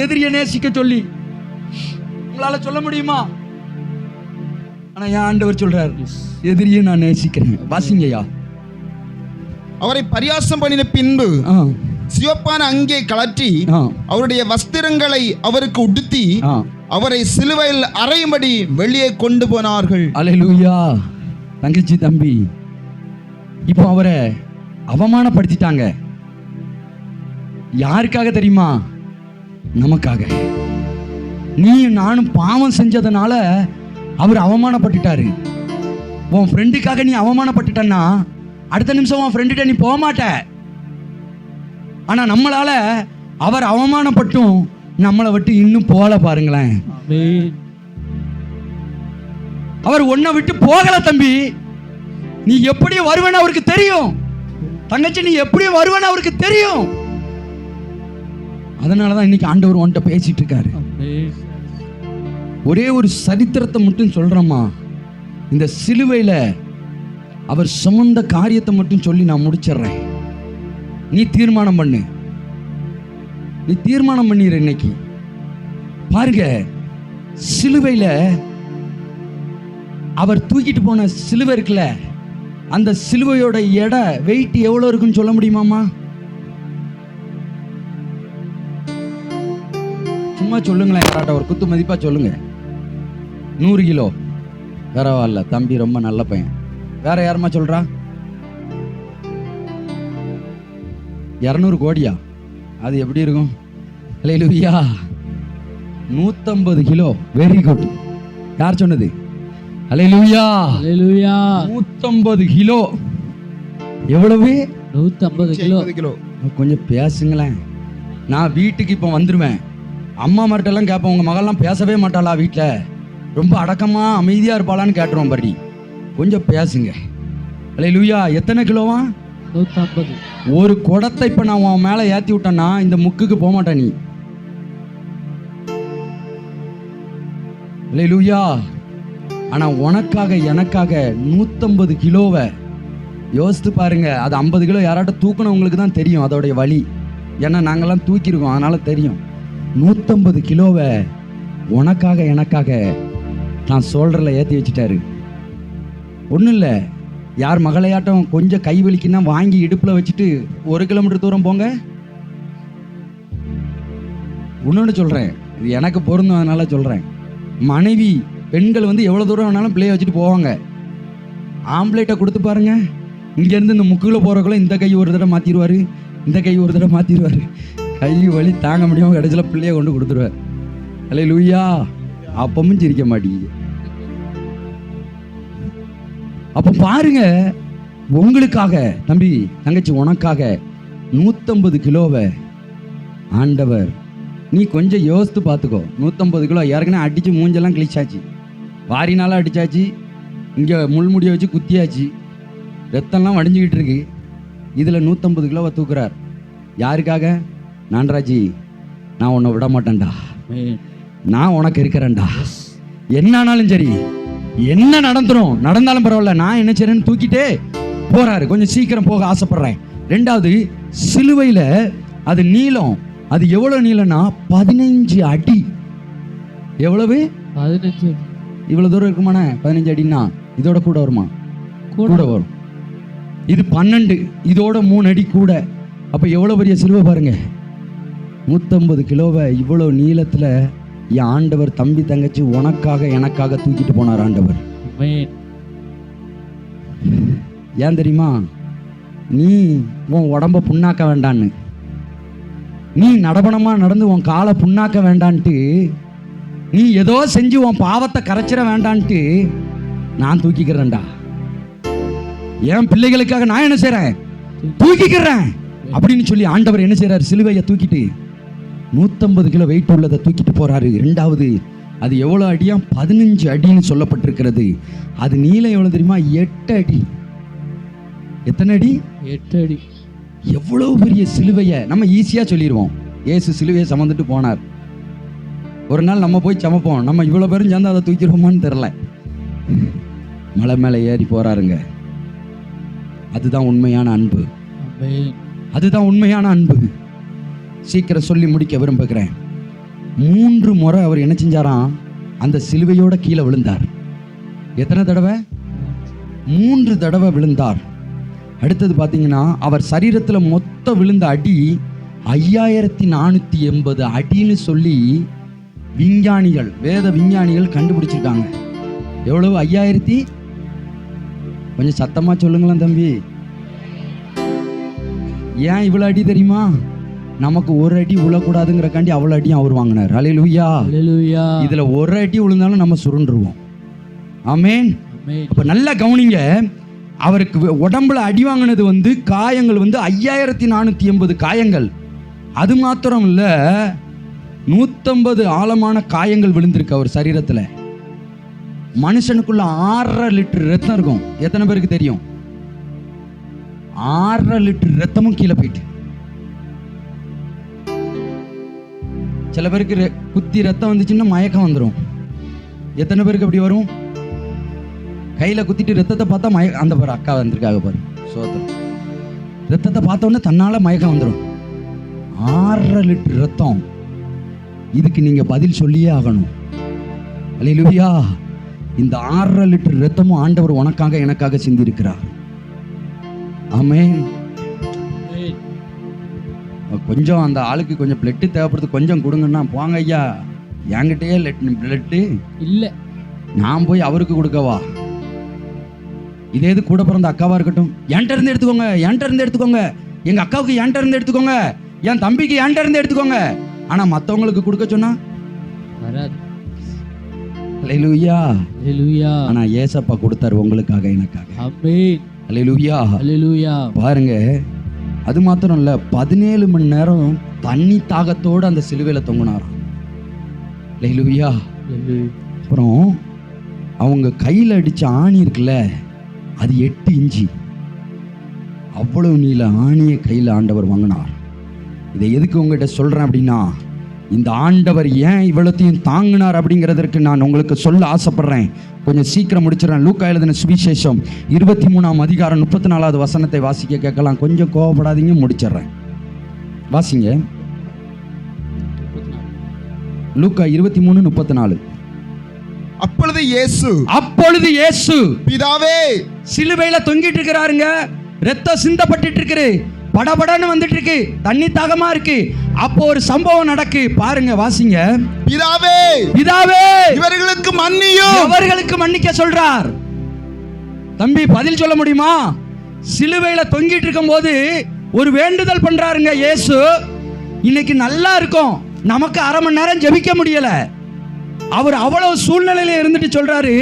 எதிரியை நேசிக்க சொல்லி? உங்களால சொல்ல முடியுமா? ஆனா என் ஆண்டவர் சொல்றார், எதிரியை நான் நேசிக்கிறேன். வாசிங்கய்யா. அவரை பரியாசம் பண்ணின பின்பு சிவப்பான அங்கே கலற்றி அவருடைய வஸ்திரங்களை அவருக்கு உடுத்தி அவரை சிலுவையில் அறையும்படி வெளியே கொண்டு போனார்கள். அல்லேலூயா. தங்கச்சி தம்பி, இப்போ அவரை அவமானப்படுத்திட்டாங்க. யாருக்காக தெரியுமா? நமக்காக. நீ நானும் பாவம் செஞ்சதுனால அவர் அவமானப்பட்டுட்டாரு. உன் ஃப்ரெண்டுக்காக நீ அவமானப்பட்டுட்டன்னா அடுத்த நிமிஷம் உன் ஃப்ரெண்டுகிட்ட நீ போக மாட்ட. ஆனா நம்மளால அவர் அவமானப்பட்டும் நம்மளை விட்டு இன்னும் போகல. பாருங்களேன், அவர் உன்னை விட்டு போகல தம்பி. நீ எப்படி வருவேன்னு அவருக்கு தெரியும். தங்கச்சி, நீ எப்படி வருவேன்னு அவருக்கு தெரியும். அதனாலதான் இன்னைக்கு ஆண்டவர் உன்கிட்ட பேசிட்டு இருக்காரு. ஒரே ஒரு சரித்திரத்தை மட்டும் சொல்றேம்மா. இந்த சிலுவையில அவர் சுமந்த காரியத்தை மட்டும் சொல்லி நான் முடிச்சிடுறேன். நீ தீர்மானம் பண்ணு. நீ தீர்மானம் பண்ணிரு. இன்னைக்கு பாருங்க, சிலுவையில அவர் தூக்கிட்டு போன சிலுவை இருக்குல்ல, அந்த சிலுவையோட எடை வெயிட் எவ்வளவு இருக்குன்னு சொல்ல முடியுமாமா? சும்மா சொல்லுங்களேன். யாராட்ட ஒரு குத்து மதிப்பா சொல்லுங்க. 100 கிலோ. பரவாயில்ல தம்பி, ரொம்ப நல்ல பையன். வேற யாருமா சொல்றா? 200 கோடியா? அது எப்படி இருக்கும்? அல்லேலூயா. 150 கிலோ. Very good. யார் சொன்னது? அல்லேலூயா, அல்லேலூயா. 150 கிலோ. எவ்வளவு? 150 கிலோ. கொஞ்சம் பேசுங்களேன். நான் வீட்டுக்கு இப்போ வந்துடுவேன். அம்மா மார்ட்டெல்லாம் கேட்பேன், உங்க மகள்லாம் பேசவே மாட்டாளா வீட்டில்? ரொம்ப அடக்கமா அமைதியா இருப்பாளான்னு கேட்டுருவோம். படி கொஞ்சம் பேசுங்க. அல்லேலூயா. எத்தனை கிலோவா? 150. ஒரு குடத்தை இப்ப நான் உன் மேல ஏத்தி விட்டேன்னா இந்த முக்குக்கு போக மாட்டேன் நீ. அல்லேலூயா. ஆனா உனக்காக எனக்காக 150 கிலோவை யோசித்து பாருங்க. அது 50 கிலோ யாராட்ட தூக்கணவங்களுக்கு தான் தெரியும் அதோடைய வலி. ஏன்னா நாங்கெல்லாம் தூக்கியிருக்கோம், அதனால தெரியும். 150 கிலோவை உனக்காக எனக்காக நான் சோல்டரில் ஏற்றி வச்சுட்டாரு. ஒன்றும் இல்லை, யார் மகளையாட்டம் கொஞ்சம் கை வலிக்குன்னா வாங்கி இடுப்பில் வச்சுட்டு 1 கிலோமீட்டர் தூரம் போங்க. இன்னொன்று சொல்கிறேன், இது எனக்கு பொருந்தும், அதனால சொல்கிறேன். மனைவி பெண்கள் வந்து எவ்வளோ தூரம் வேணாலும் பிள்ளைய வச்சுட்டு போவாங்க. ஆம்பளைட்டை கொடுத்து பாருங்க, இங்கேருந்து இந்த முக்குள்ள போகிறக்குள்ள இந்த கை ஒரு தடவை மாற்றிடுவார், இந்த கை ஒரு தடவை மாற்றிடுவார். கை வலி தாங்க முடியாமல் கடைசியில் பிள்ளைய கொண்டு கொடுத்துருவார். அல்லேலூயா. அப்பமும் சிரிக்க மாட்டீங்க. அப்போ பாருங்க, உங்களுக்காக தம்பி தங்கச்சி உனக்காக 150 கிலோவை ஆண்டவர். நீ கொஞ்சம் யோசித்து பார்த்துக்கோ. 150 கிலோ ஏற்கனவே அடித்து மூஞ்செல்லாம் கிழிச்சாச்சு, வாரினால அடித்தாச்சு, இங்கே முள்முடியை வச்சு குத்தியாச்சு, ரத்தம்லாம் வடிஞ்சிக்கிட்டு இருக்கு. இதில் 150 கிலோவை தூக்குறார். யாருக்காக? நான்ராஜி, நான் உன்னை விட மாட்டேன்டா, நான் உனக்கு இருக்கிறேன்டா. என்ன ஆனாலும் சரி, என்ன நடந்தாலும் பரவாயில்ல, நான் என்ன செய்றேன்னு தூக்கிட்டே போறாரு. கொஞ்சம் சீக்கிரம் போக ஆசைப்படுறேன். 2வது, சிலுவையில் அது நீளம். அது எவ்வளவு நீளம்னா 15 அடி. எவ்வளவு? 15. இவ்வளவு தூரம் இருக்குமாண்ணே? 15 அடின்னா இதோட கூட வருமா? கூட வரும். இது 12, இதோட 3 அடி கூட. அப்ப எவ்வளவு பெரிய சிலுவை பாருங்க. 150 கிலோவை இவ்வளவு நீளத்துல என் ஆண்டவர் தம்பி தங்கச்சி உனக்காக எனக்காக தூக்கிட்டு போனார் ஆண்டவர். ஏன் தெரியுமா? நீ உன் உடம்ப புண்ணாக்க வேண்டான்னு, நீ நடபணமா நடந்து உன் காலை புண்ணாக்க வேண்டான்ட்டு, நீ ஏதோ செஞ்சு உன் பாவத்தை கரைச்சிட வேண்டான்ட்டு நான் தூக்கிக்கிறேன்டா. என் பிள்ளைகளுக்காக நான் என்ன செய்றேன்? தூக்கிக்கிறேன் அப்படின்னு சொல்லி ஆண்டவர் என்ன செய்றாரு? சிலுவையை தூக்கிட்டு 150 கிலோ வெயிட் உள்ளதை தூக்கிட்டு போறாரு. 2வது, அது எவ்வளோ அடியா? 15 அடின்னு சொல்லப்பட்டிருக்கிறது. அது நீளம் எவ்வளோ தெரியுமா? 8 அடி. எத்தனை அடி? 8 அடி. எவ்வளவு பெரிய சிலுவையை நம்ம ஈஸியாக சொல்லிடுவோம். ஏசு சிலுவையை சுமந்துட்டு போனார். ஒரு நாள் நம்ம போய் சமைப்போம், நம்ம இவ்வளோ பேரும் சேர்ந்து அதை தூக்கிடுவோமான்னு தெரில. மலை மேலே ஏறி போறாருங்க. அதுதான் உண்மையான அன்பு. ஆமென். அதுதான் உண்மையான அன்பு. சீக்கிரம் சொல்லி முடிக்க விரும்புகிறேன். 3 முறை அவர் என்ன செஞ்சாராம்? அந்த சிலுவையோட கீழே விழுந்தார். எத்தனை தடவை? 3 தடவை விழுந்தார். அடுத்தது பார்த்தீங்கன்னா, அவர் சரீரத்தில் மொத்த விழுந்த அடி 5480 அடின்னு சொல்லி விஞ்ஞானிகள், வேத விஞ்ஞானிகள் கண்டுபிடிச்சிருக்காங்க. எவ்வளவு? 5000. கொஞ்சம் சத்தமா சொல்லுங்களேன் தம்பி. ஏன் இவ்வளோ அடி தெரியுமா? நமக்கு ஒரு அடி விழக்கூடாதுங்கிறக்காண்டி அவ்வளோ அடியும் அவர் வாங்கினார். அல்லேலூயா. அல்லேலூயா. இதுல ஒரு அடி விழுந்தாலும் நம்ம சுருண்டுருவோம். ஆமென். ஆமென். அப்ப நல்லா கவனிங்க. அவருக்கு உடம்புல அடி வாங்கினது காயங்கள் 5480 காயங்கள். அது மாத்திரம் இல்ல, 150 ஆழமான காயங்கள் விழுந்திருக்கு அவர் சரீரத்துல. மனுஷனுக்குள்ள 6.5 லிட்டர் ரத்தம் இருக்கும். எத்தனை பேருக்கு தெரியும்? 6.5 லிட்டர் ரத்தமும் கீழே போயிட்டு. சில பேருக்கு குத்தி ரத்தம் வந்துச்சுன்னா மயக்கம் வந்துடும். எத்தனை பேருக்கு அப்படி வரும்? கையில குத்திட்டு ரத்தத்தை பார்த்தா அந்த பாரு அக்கா வந்திருக்காங்க பாரு, சோதனை. ரத்தத்தை பார்த்த உடனே தன்னால மயக்கம் வந்துடும். 6.5 லிட்டர் ரத்தம். இதுக்கு நீங்க பதில் சொல்லியே ஆகணும். அல்லேலூயா. இந்த 6.5 லிட்டர் ரத்தமும் ஆண்டவர் உனக்காக எனக்காக சிந்தி இருக்கிறார். ஆமென். கொஞ்சம் அந்த ஆளுக்கு கொஞ்சம் பிளட்டு தேவைப்படுது, கொஞ்சம் கொடுங்கன்னா, போங்க ஐயா என்கிட்டயே பிளட்டு இல்லை, நான் போய் அவருக்கு கொடுக்கவா? இதே இது கூட பிறந்த அக்காவா இருக்கட்டும், என்கிட்ட இருந்து எடுத்துக்கோங்க, என்கிட்ட இருந்து எடுத்துக்கோங்க, எங்க அக்காவுக்கு என்கிட்ட இருந்து எடுத்துக்கோங்க, என் தம்பிக்கு என்கிட்ட இருந்து எடுத்துக்கோங்க. ஆனா மற்றவங்களுக்கு கொடுக்க சொன்னா வராது. அல்லேலூயா. அல்லேலூயா. ஆனா ஏசப்பா கொடுத்தாரு உங்களுக்காக எனக்காக. ஆமென். அல்லேலூயா. அல்லேலூயா. பாருங்க, அது மாத்திரம் இல்ல, 17 மணி நேரம் தண்ணி தாகத்தோடு அந்த சிலுவையில தொங்கினாராம். அல்லேலூயா. அப்புறம் அவங்க கையில் அடிச்ச ஆணி இருக்குல்ல, அது 8 இன்ச்சு. அவ்வளவு நீள ஆணியை கையில் ஆண்டவர் வாங்கினார். இதை எதுக்கு உங்ககிட்ட சொல்றேன் அப்படின்னா, இந்த ஆண்டவர் ஏன் இவ்வளத்தையும் தாங்கினார் அப்படிங்கிறதற்கு நான் உங்களுக்கு சொல்ல ஆசைப்படுறேன். கொஞ்சம் சீக்கிரம் முடிச்சிடறேன். லூக்கா எழுதின சுவிசேஷம் 23ஆம் அதிகாரம் 34வது வசனத்தை வாசிக்க கேட்கலாம். கொஞ்சம் கோவப்படாதீங்க, முடிச்சிடறேன். வாசிங்க. லூக்கா 23:34. அப்பொழுது இயேசு பிதாவே, சிலுவையில தொங்கிட்டு இருக்கிறாருங்க, ரத்தம் சிந்தப்பட்டு இருக்கு, படபடன்னு வந்துட்டு இருக்கு, தண்ணி தாகமா இருக்கு. அப்போ ஒரு சம்பவம் நடக்கு பாருங்க, வாசிங்க. பிதாவே, பிதாவே, இவர்களுக்கு மன்னியும். இவர்களுக்கு மன்னிக்க சொல்றார். தம்பி பதில் சொல்ல முடியுமா? சிலுவையில தொங்கிட்டு இருக்கும் போது ஒரு வேண்டுதல் பண்றாருங்க இயேசு. இன்னைக்கு நல்லா இருக்கும், நமக்கு அரை மணி நேரம் ஜெபிக்க முடியல. அவர் அவ்வளவு சூழ்நிலையில இருந்துட்டு சொல்றாரு,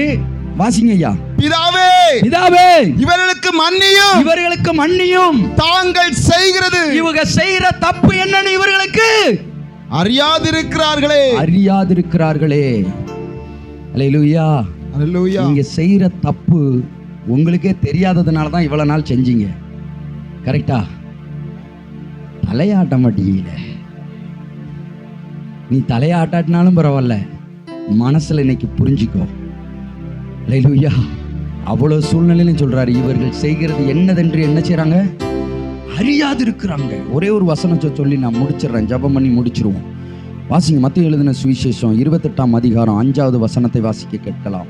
வாசிங்க ஐயா. பிதாவே, பிதாவே, இவர்களுக்கு மன்னியும், இவர்களுக்கு மன்னியும், தாங்கள் செய்கிறது, இவங்க செய்யற தப்பு என்னன்னு இவர்களுக்கு அறியாதிருக்கிறார்களே. அறியாதிருக்கிறார்களே. அல்லேலூயா. அல்லேலூயா. நீங்க செய்யற தப்பு உங்களுக்கே தெரியாததுனால தான் இவ்வளவு நாள் செஞ்சீங்க. கரெக்டா? தலையாட்ட மாட்டீங்க. நீ தலையாட்டாட்டினாலும் பரவாயில்ல, மனசுல இன்னைக்கு புரிஞ்சுக்கோ. அல்லேலூயா. அவ்வளவு சூழ்நிலையிலும் சொல்றாரு, இவர்கள் செய்கிறது என்னதென்று என்ன செய்யறாங்க? அறியாது இருக்கிறாங்க. ஒரே ஒரு வசனம் சொல்லி நான் முடிச்சிடறேன், ஜெபம் பண்ணி முடிச்சிருவோம். வாசிங்க. மத்தேயு எழுதின சுவிசேஷம் 28ஆம் அதிகாரம் 5வது வசனத்தை வாசிக்க கேட்கலாம்.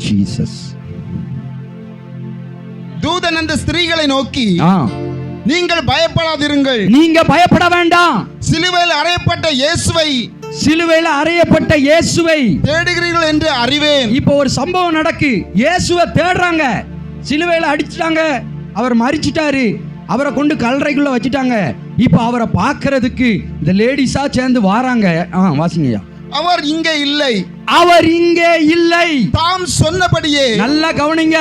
ஜீசஸ். தூதன் அந்த ஸ்திரீகளை நோக்கி, நீங்கள் பயப்படாதிருங்கள், நீங்க பயப்பட வேண்டாம். சிலுவையில் அறையப்பட்ட இயேசுவை, சிலுவையில் அறையப்பட்ட இயேசுவை தேடுகிறீர்கள் என்று அறிவேன். இப்போ ஒரு சம்பவம் நடக்கு. இயேசுவை தேடுறாங்க. சிலுவையில் அடிச்சிட்டாங்க, அவர் மரிச்சிட்டாரு, அவரை கொண்டு கல்லறைக்குள்ள வச்சுட்டாங்க. இப்போ அவரை பார்க்கிறதுக்கு இந்த லேடிஸா சேர்ந்து வாராங்க. வாசிங்கய்யா. அவர் இங்கே இல்லை, அவர் இங்கே இல்லை. தாம் சொன்னபடியே. நல்லா கவனிங்க,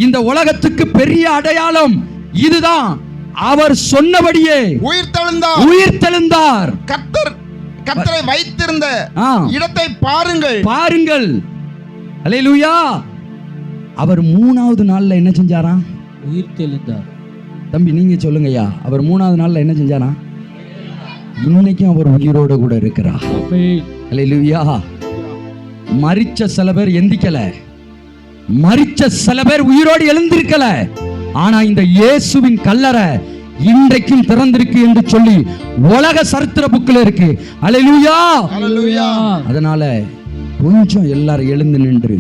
இந்த உலகத்துக்கு பெரிய அடையாளம் இதுதான். அவர் சொன்னபடியே உயிர்த்தெழுந்தார். உயிர்த்தெழுந்தார். கர்த்தரை வைத்திருந்த ஆ, இடத்தை பாருங்கள். பாருங்கள். அல்லேலூயா. அவர் 3வது நாள்ல என்ன செஞ்சாராம்? உயிர் தெளிந்தார். தம்பி நீங்க சொல்லுங்கய்யா, அவர் 3வது நாள்ல என்ன செஞ்சாராம்? இன்னைக்கும் அவர் உயிரோட கூட இருக்கிறார். ஆமென். அல்லேலூயா. மரிச்ச சில பேர் எந்திக்கல, மரிச்ச சில பேர் உயிரோடு எழுந்திருக்கல, ஆனா இந்த இயேசுவின் கல்லறை இன்றைக்கும் திறந்திருக்கு என்று சொல்லி உலக சரித்திர புக்கில் இருக்கு. அல்லேலூயா. ஹல்லேலூயா. அதனால கொஞ்சம் எல்லாரும் எழுந்து நின்று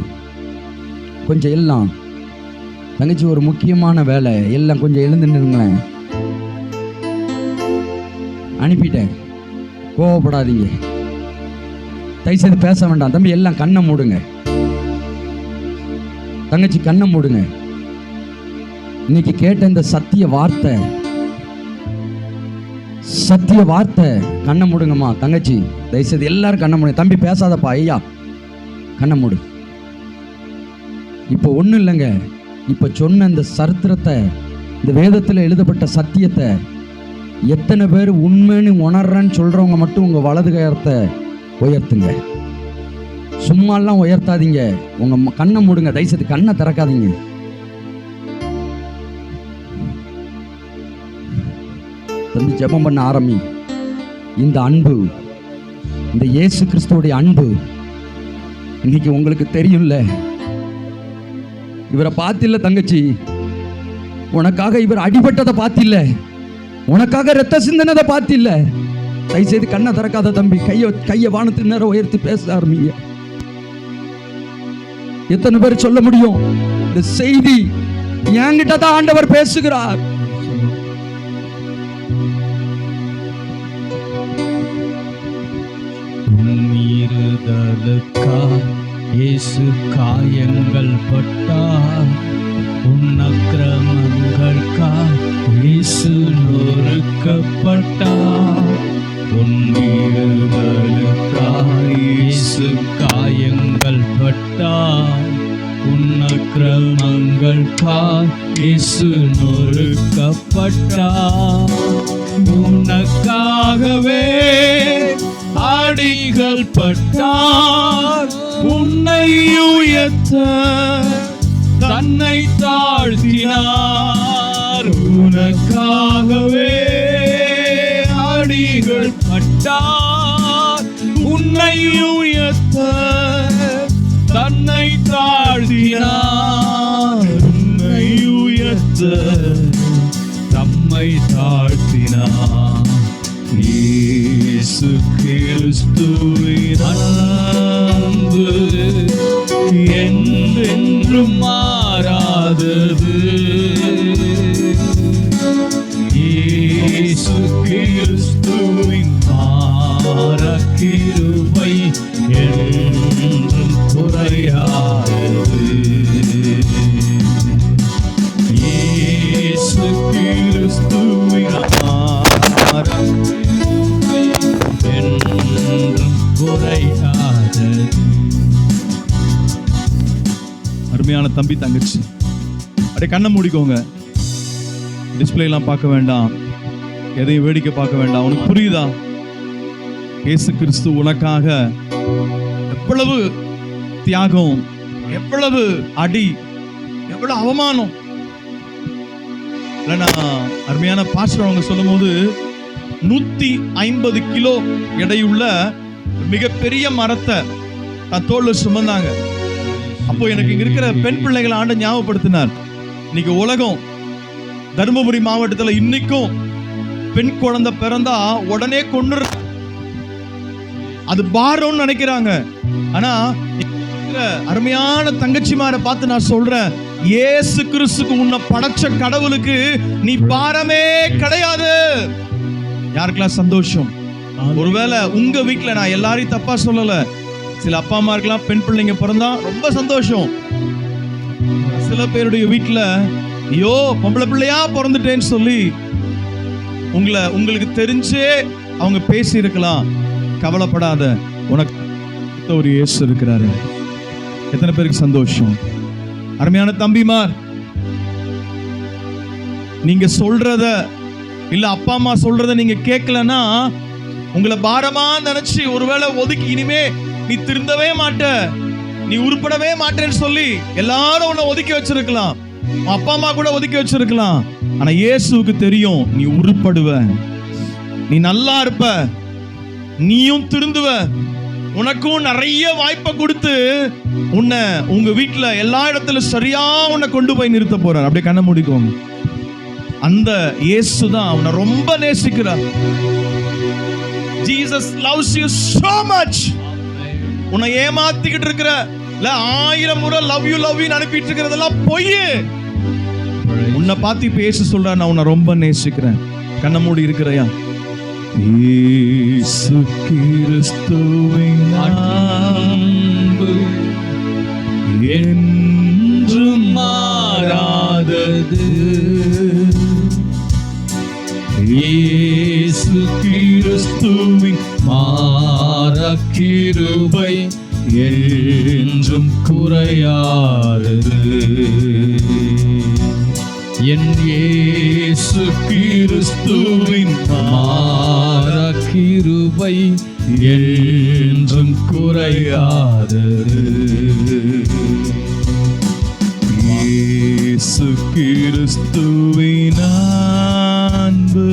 கொஞ்சம் எல்லாம் தங்கச்சி ஒரு முக்கியமான வேலை, எல்லாம் கொஞ்சம் எழுந்து நின்றுங்களேன். அனுப்பிட்டேன், கோவப்படாதீங்க, தயவுசெய்து பேச வேண்டாம். தம்பி எல்லாம் கண்ணை மூடுங்க, தங்கச்சி கண்ணை மூடுங்க. இன்னைக்கு கேட்ட இந்த சத்திய வார்த்தை கண்ணை மூடுங்கம்மா. தங்கச்சி தயவுசெய்து எல்லாரும் கண்ணை மூடுங்க. தம்பி பேசாதப்பா, ஐயா கண்ணை மூடு. இப்போ ஒன்றும் இல்லைங்க, இப்போ சொன்ன இந்த சரித்திரத்தை, இந்த வேதத்தில் எழுதப்பட்ட சத்தியத்தை எத்தனை பேர் உண்மைன்னு உணர்றேன்னு சொல்றவங்க மட்டும் உங்க வலது கரத்தை உயர்த்துங்க. சும்மாலாம் உயர்த்தாதீங்க. உங்க கண்ணை மூடுங்க, தயவுசெய்து கண்ணை திறக்காதீங்க. தம்பி ஜெபம் பண்ண ஆரம்பி. இந்த அன்பு, இந்த இயேசு கிறிஸ்துவோடைய அன்பு இன்னைக்கு உங்களுக்கு தெரியும்ல. இவரை பார்த்தில்ல தங்கச்சி, உனக்காக இவர் அடிபட்டதை பார்த்தில்ல, உனக்காக ரத்த சிந்தனதை பார்த்தில்ல. தயவுசெய்து கண்ணை திறக்காத தம்பி, கையை வானத்துக்கு நேரம் உயர்த்தி பேச ஆரம்பிங்க. எத்தனை பேர் சொல்ல முடியும் இந்த செய்தி? என்கிட்ட தான் ஆண்டவர் பேசுகிறார். உன்மீறுதலுக்காய் இயேசு காயங்கள் பட்டார், உன் அக்கிரமங்களுக்காய் இயேசு நொறுக்கப்பட்டார். உன்மீறுதலுக்காய் இயேசு காயங்கள் பட்டார், உன் அக்கிரமங்களுக்காய் இயேசு நொறுக்கப்பட்டார். உனக்காகவே அடிகள் பட்டார், உன்னை உயர்த்த தன்னை தாழ்த்தினார். உனக்காகவே அடிகள் பட்டார், உன்னை உயர்த்த தன்னை தாழ்த்தினார். உன்னை உயர்த்த தம்மை தாழ்த்தினார். இயேசு கிறிஸ்துவின் அன்பு என்றென்றும் மாறாதது. இயேசு கிறிஸ்துவின் கிருபை என்றும் குறையாதது. இயேசு கிறிஸ்துவின் அருமையான தம்பி தங்கச்சி, அப்படியே கண்ணை மூடிக்கோங்க. டிஸ்பிளே எல்லாம் பார்க்க வேண்டாம், எதையும் வேடிக்கை பார்க்க வேண்டாம். உனக்கு புரியுதா? இயேசு கிறிஸ்து உனக்காக எவ்வளவு தியாகம், எவ்வளவு அடி, எவ்வளவு அவமானம். அருமையான பாஸ்டர் அவங்க சொல்லும் போது 150 கிலோ எடையுள்ள மிகப்பெரிய மரத்தை தோல்ல சுமந்தாங்க. அப்போ எனக்கு இங்க இருக்கிற பெண் பிள்ளைகளை ஆண்ட ஞாபகப்படுத்தினார். இன்னைக்கு உலகம் தருமபுரி மாவட்டத்துல இன்னைக்கும் பெண் குழந்தை பிறந்தா உடனே கொண்டு அது பாரம்னு நினைக்கிறாங்க. ஆனா அருமையான தங்கச்சிமாரை பார்த்து நான் சொல்றேன், இயேசு கிறிஸ்துக்கு உன்னை படைச்ச கடவுளுக்கு நீ பாரமே கிடையாது. யாருக்கெல்லாம் சந்தோஷம்? ஒருவேளை உங்க வீட்டுல, நான் எல்லாரையும் தப்பா சொல்லல, சில அப்பா அம்மா இருக்கலாம் பெண் பிள்ளைங்க பிறந்தா ரொம்ப சந்தோஷம். சில பேருடைய வீட்டுல ஐயோ பொம்பளை பிள்ளையா பிறந்துட்டேன்னு சொல்லி உங்களுக்கு தெரிஞ்சே அவங்க பேசி இருக்கலாம். கவலைப்படாத, உனக்கு ஒரு இயேசு இருக்கிறாரு. எத்தனை பேருக்கு சந்தோஷம்? அருமையான தம்பிமார், நீங்க சொல்றத இல்ல அப்பா அம்மா சொல்றத நீங்க கேட்கலன்னா உங்களை பாரமா நினைச்சு ஒருவேளை ஒதுக்கி இனிமே நீ திருந்தவே மாட்ட, நீ உருப்படவே மாட்டேன்னு சொல்லி எல்லாரும் உன்னை ஒதுக்கி வச்சிருக்கலாம், அப்பா அம்மா கூட ஒதுக்கி வச்சிருக்கலாம். ஆனா இயேசுவுக்கு தெரியும் நீ உருப்படுவ, நீ நல்லா இருப்ப, நீயும் திருந்துவ. உனக்கும் நிறைய வாய்ப்பை கொடுத்து உன்னை உங்க வீட்டுல எல்லா இடத்துல சரியா உன்னை கொண்டு போய் நிறுத்த போறார். அப்படியே கண்ணை மூடிக்கோங்க. அந்த இயேசு தான் உன்னை ரொம்ப நேசிக்கிறார். Jesus loves you so much. உன்னை ஏமாத்திக்கிட்டு இருக்கிற 1000 முறை லவ் யூ அனுப்பிட்டு இருக்கிறதெல்லாம் பொய். உன்னை பார்த்து பேச சொல்ற, நான் உன்னை ரொம்ப நேசிக்கிறேன். கண்ணை மூடி இருக்கிறையா? இயேசு கிறிஸ்துவின் அன்பு என்றும் மாறாதது. இயேசு கிறிஸ்துவின் மாறா கிருபை என்றும் குறையாதது. என் இயேசு கிறிஸ்துவின் மாறா கிருபை என்றும் குறையாதது. இயேசு கிறிஸ்துவின் அன்பு